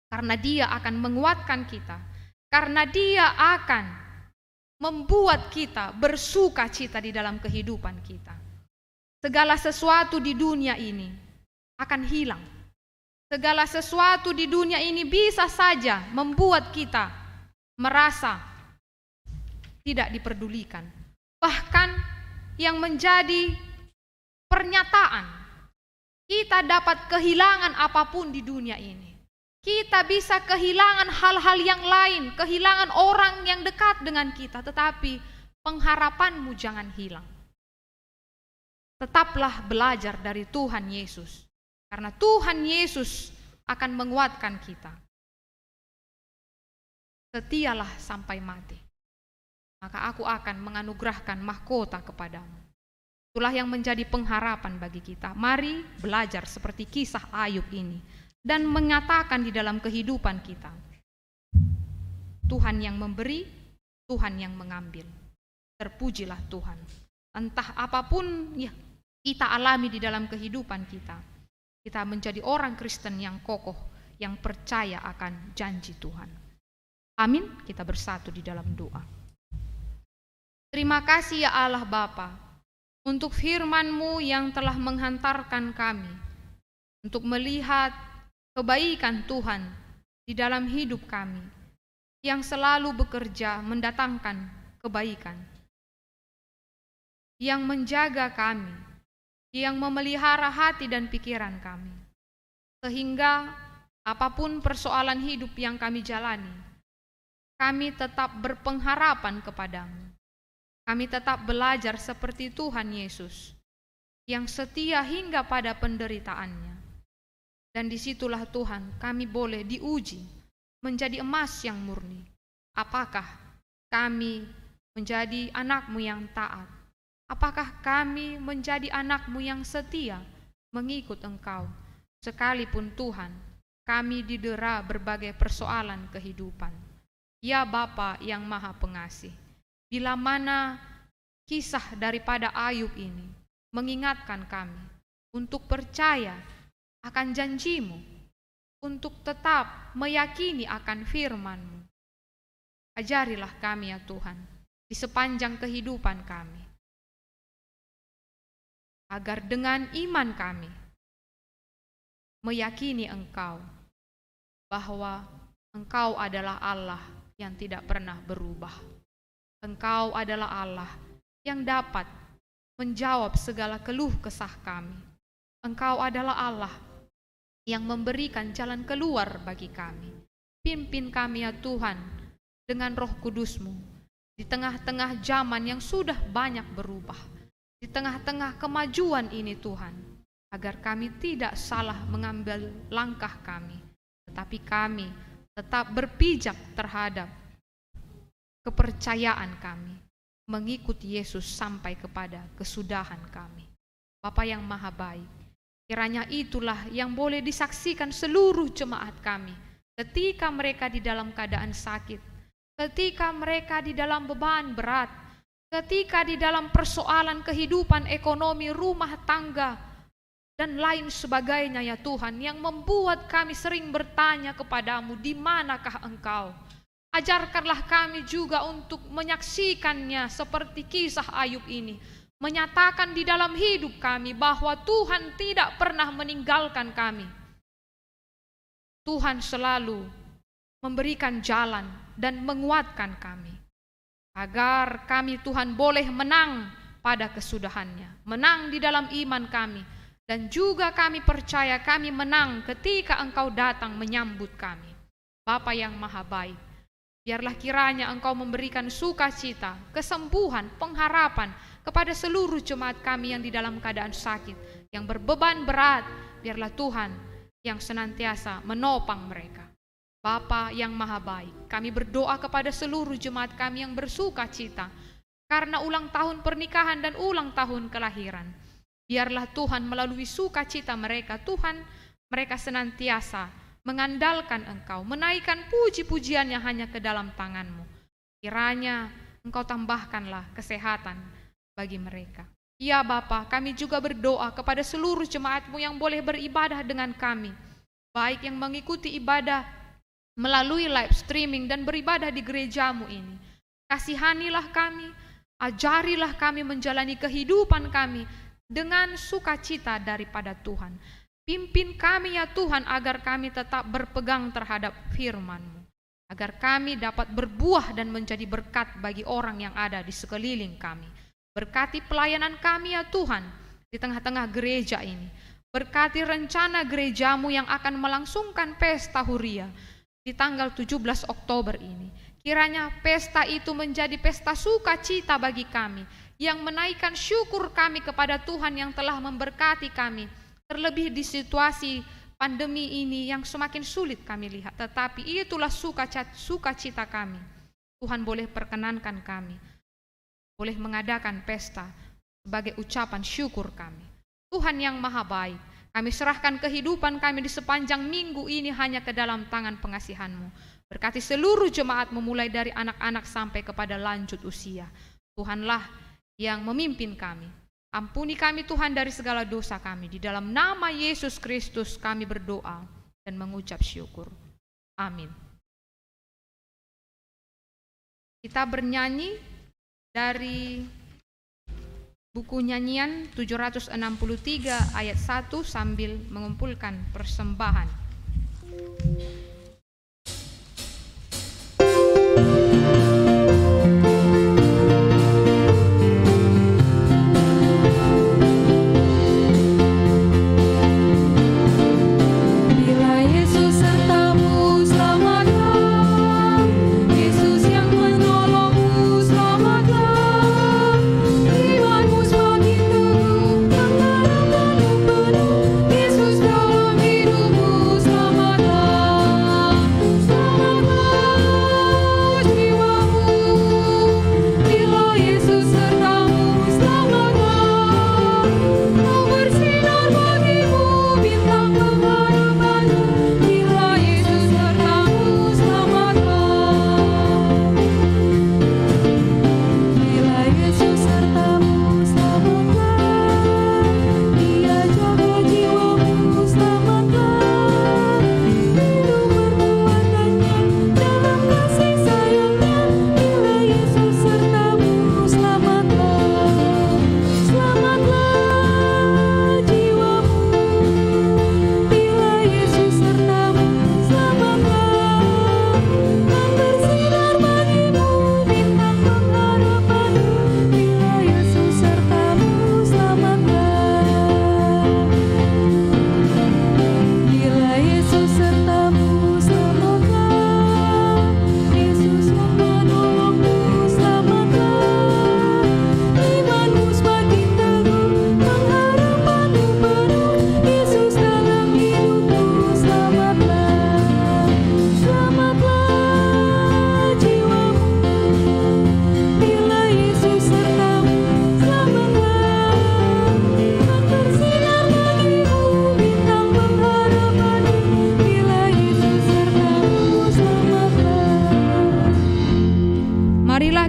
[SPEAKER 5] Karena Dia akan menguatkan kita. Karena Dia akan membuat kita bersuka cita di dalam kehidupan kita. Segala sesuatu di dunia ini akan hilang. Segala sesuatu di dunia ini bisa saja membuat kita merasa tidak diperdulikan. Bahkan yang menjadi pernyataan, kita dapat kehilangan apapun di dunia ini. Kita bisa kehilangan hal-hal yang lain, kehilangan orang yang dekat dengan kita, tetapi pengharapanmu jangan hilang. Tetaplah belajar dari Tuhan Yesus. Karena Tuhan Yesus akan menguatkan kita. Setialah sampai mati, maka aku akan menganugerahkan mahkota kepadamu. Itulah yang menjadi pengharapan bagi kita. Mari belajar seperti kisah Ayub ini dan menyatakan di dalam kehidupan kita. Tuhan yang memberi, Tuhan yang mengambil. Terpujilah Tuhan. Entah apapun ya kita alami di dalam kehidupan kita. Kita menjadi orang Kristen yang kokoh, yang percaya akan janji Tuhan. Amin. Kita bersatu di dalam doa. Terima kasih ya Allah Bapa, untuk firman-Mu yang telah menghantarkan kami untuk melihat kebaikan Tuhan di dalam hidup kami, yang selalu bekerja mendatangkan kebaikan, yang menjaga kami, yang memelihara hati dan pikiran kami, sehingga apapun persoalan hidup yang kami jalani, kami tetap berpengharapan kepadamu. Kami tetap belajar seperti Tuhan Yesus, yang setia hingga pada penderitaannya. Dan disitulah Tuhan kami boleh diuji, menjadi emas yang murni. Apakah kami menjadi anak-Mu yang taat? Apakah kami menjadi anak-Mu yang setia mengikut Engkau? Sekalipun Tuhan, kami didera berbagai persoalan kehidupan. Ya Bapa yang Maha Pengasih, bila mana kisah daripada Ayub ini mengingatkan kami untuk percaya akan janji-Mu, untuk tetap meyakini akan firman-Mu. Ajarilah kami ya Tuhan, di sepanjang kehidupan kami, agar dengan iman kami meyakini Engkau, bahwa Engkau adalah Allah yang tidak pernah berubah. Engkau adalah Allah yang dapat menjawab segala keluh kesah kami. Engkau adalah Allah yang memberikan jalan keluar bagi kami. Pimpin kami ya Tuhan dengan Roh Kudus-Mu di tengah-tengah zaman yang sudah banyak berubah. Di tengah-tengah kemajuan ini Tuhan, agar kami tidak salah mengambil langkah kami, tetapi kami tetap berpijak terhadap kepercayaan kami, mengikuti Yesus sampai kepada kesudahan kami. Bapa yang Maha Baik, kiranya itulah yang boleh disaksikan seluruh jemaat kami, ketika mereka di dalam keadaan sakit, ketika mereka di dalam beban berat, ketika di dalam persoalan kehidupan ekonomi, rumah tangga, dan lain sebagainya ya Tuhan, yang membuat kami sering bertanya kepadamu, di manakah Engkau? Ajarkanlah kami juga untuk menyaksikannya seperti kisah Ayub ini, menyatakan di dalam hidup kami bahwa Tuhan tidak pernah meninggalkan kami. Tuhan selalu memberikan jalan dan menguatkan kami, agar kami Tuhan boleh menang pada kesudahannya, menang di dalam iman kami, dan juga kami percaya kami menang ketika Engkau datang menyambut kami. Bapa yang Maha Baik, biarlah kiranya Engkau memberikan sukacita, kesembuhan, pengharapan kepada seluruh jemaat kami yang di dalam keadaan sakit, yang berbeban berat. Biarlah Tuhan yang senantiasa menopang mereka. Bapa yang Maha Baik, kami berdoa kepada seluruh jemaat kami yang bersuka cita karena ulang tahun pernikahan dan ulang tahun kelahiran. Biarlah Tuhan melalui sukacita mereka, Tuhan, mereka senantiasa mengandalkan Engkau, menaikkan puji-pujian yang hanya ke dalam tangan-Mu. Kiranya Engkau tambahkanlah kesehatan bagi mereka. Ya Bapa, kami juga berdoa kepada seluruh jemaat-Mu yang boleh beribadah dengan kami, baik yang mengikuti ibadah melalui live streaming dan beribadah di gereja-Mu ini. Kasihanilah kami, ajarilah kami menjalani kehidupan kami dengan sukacita daripada Tuhan. Pimpin kami ya Tuhan agar kami tetap berpegang terhadap firman-Mu, agar kami dapat berbuah dan menjadi berkat bagi orang yang ada di sekeliling kami. Berkati pelayanan kami ya Tuhan di tengah-tengah gereja ini. Berkati rencana gereja-Mu yang akan melangsungkan pesta Huria di tanggal 17 Oktober ini. Kiranya pesta itu menjadi pesta sukacita bagi kami, yang menaikkan syukur kami kepada Tuhan yang telah memberkati kami, terlebih di situasi pandemi ini yang semakin sulit kami lihat. Tetapi itulah sukacita kami. Tuhan boleh perkenankan kami, boleh mengadakan pesta sebagai ucapan syukur kami. Tuhan yang maha baik, kami serahkan kehidupan kami di sepanjang minggu ini hanya ke dalam tangan pengasihan-Mu. Berkati seluruh jemaat-Mu mulai dari anak-anak sampai kepada lanjut usia. Tuhanlah yang memimpin kami. Ampuni kami Tuhan dari segala dosa kami. Di dalam nama Yesus Kristus kami berdoa dan mengucap syukur. Amin. Kita bernyanyi dari buku nyanyian 763 ayat 1 sambil mengumpulkan persembahan.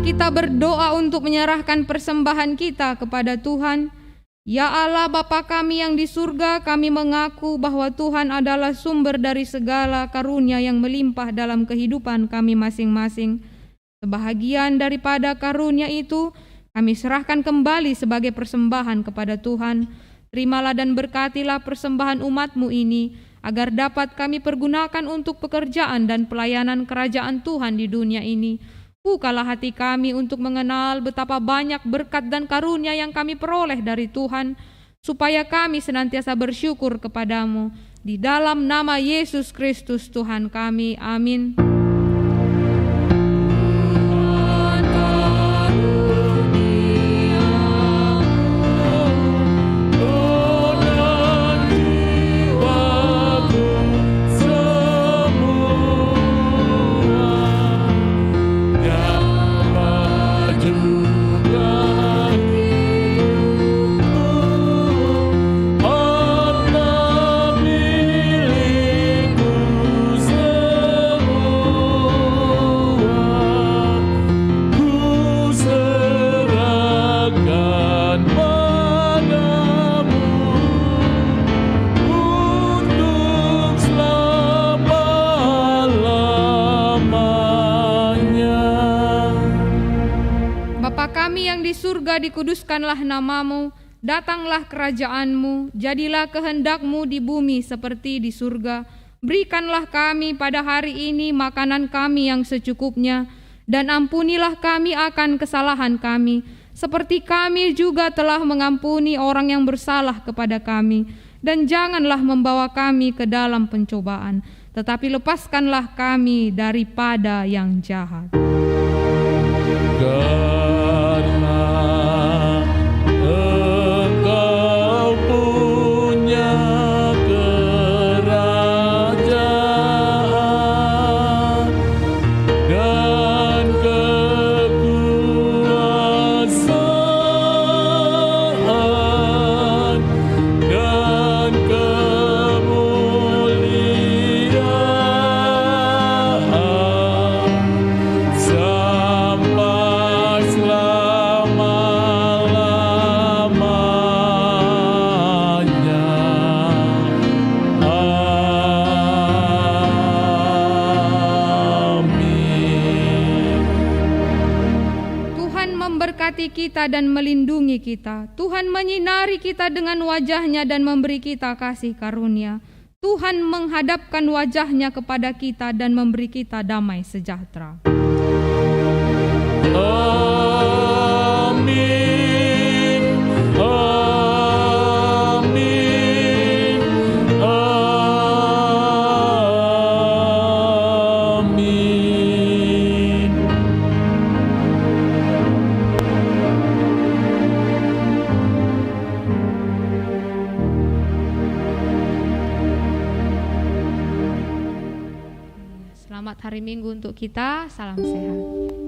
[SPEAKER 5] Kita berdoa untuk menyerahkan persembahan kita kepada Tuhan. Ya Allah Bapa kami yang di surga, kami mengaku bahwa Tuhan adalah sumber dari segala karunia yang melimpah dalam kehidupan kami masing-masing. Sebahagian daripada karunia itu kami serahkan kembali sebagai persembahan kepada Tuhan. Terimalah dan berkatilah persembahan umat-Mu ini, agar dapat kami pergunakan untuk pekerjaan dan pelayanan kerajaan Tuhan di dunia ini. Bukalah hati kami untuk mengenal betapa banyak berkat dan karunia yang kami peroleh dari Tuhan, supaya kami senantiasa bersyukur kepadamu. Di dalam nama Yesus Kristus Tuhan kami, amin.
[SPEAKER 4] Oh
[SPEAKER 6] kami yang di surga, dikuduskanlah namamu, datanglah kerajaanmu, jadilah kehendakmu di bumi seperti di surga. Berikanlah kami pada hari ini makanan kami yang secukupnya, dan ampunilah kami akan kesalahan kami, seperti kami juga telah mengampuni orang yang bersalah kepada kami. Dan janganlah membawa kami ke dalam pencobaan, tetapi lepaskanlah kami daripada yang jahat.
[SPEAKER 4] Karena Engkau punya kerajaan dan kekuasaan dan kemuliaan sampai selama-lamanya. Amin.
[SPEAKER 6] Tuhan memberkati kita dan melindungi kita. Tuhan menyinari kita dengan wajah-Nya dan memberi kita kasih karunia. Tuhan menghadapkan wajah-Nya kepada kita dan memberi kita damai sejahtera.
[SPEAKER 4] Amin. Amin. Amin.
[SPEAKER 6] Selamat hari Minggu untuk kita. Salam sehat.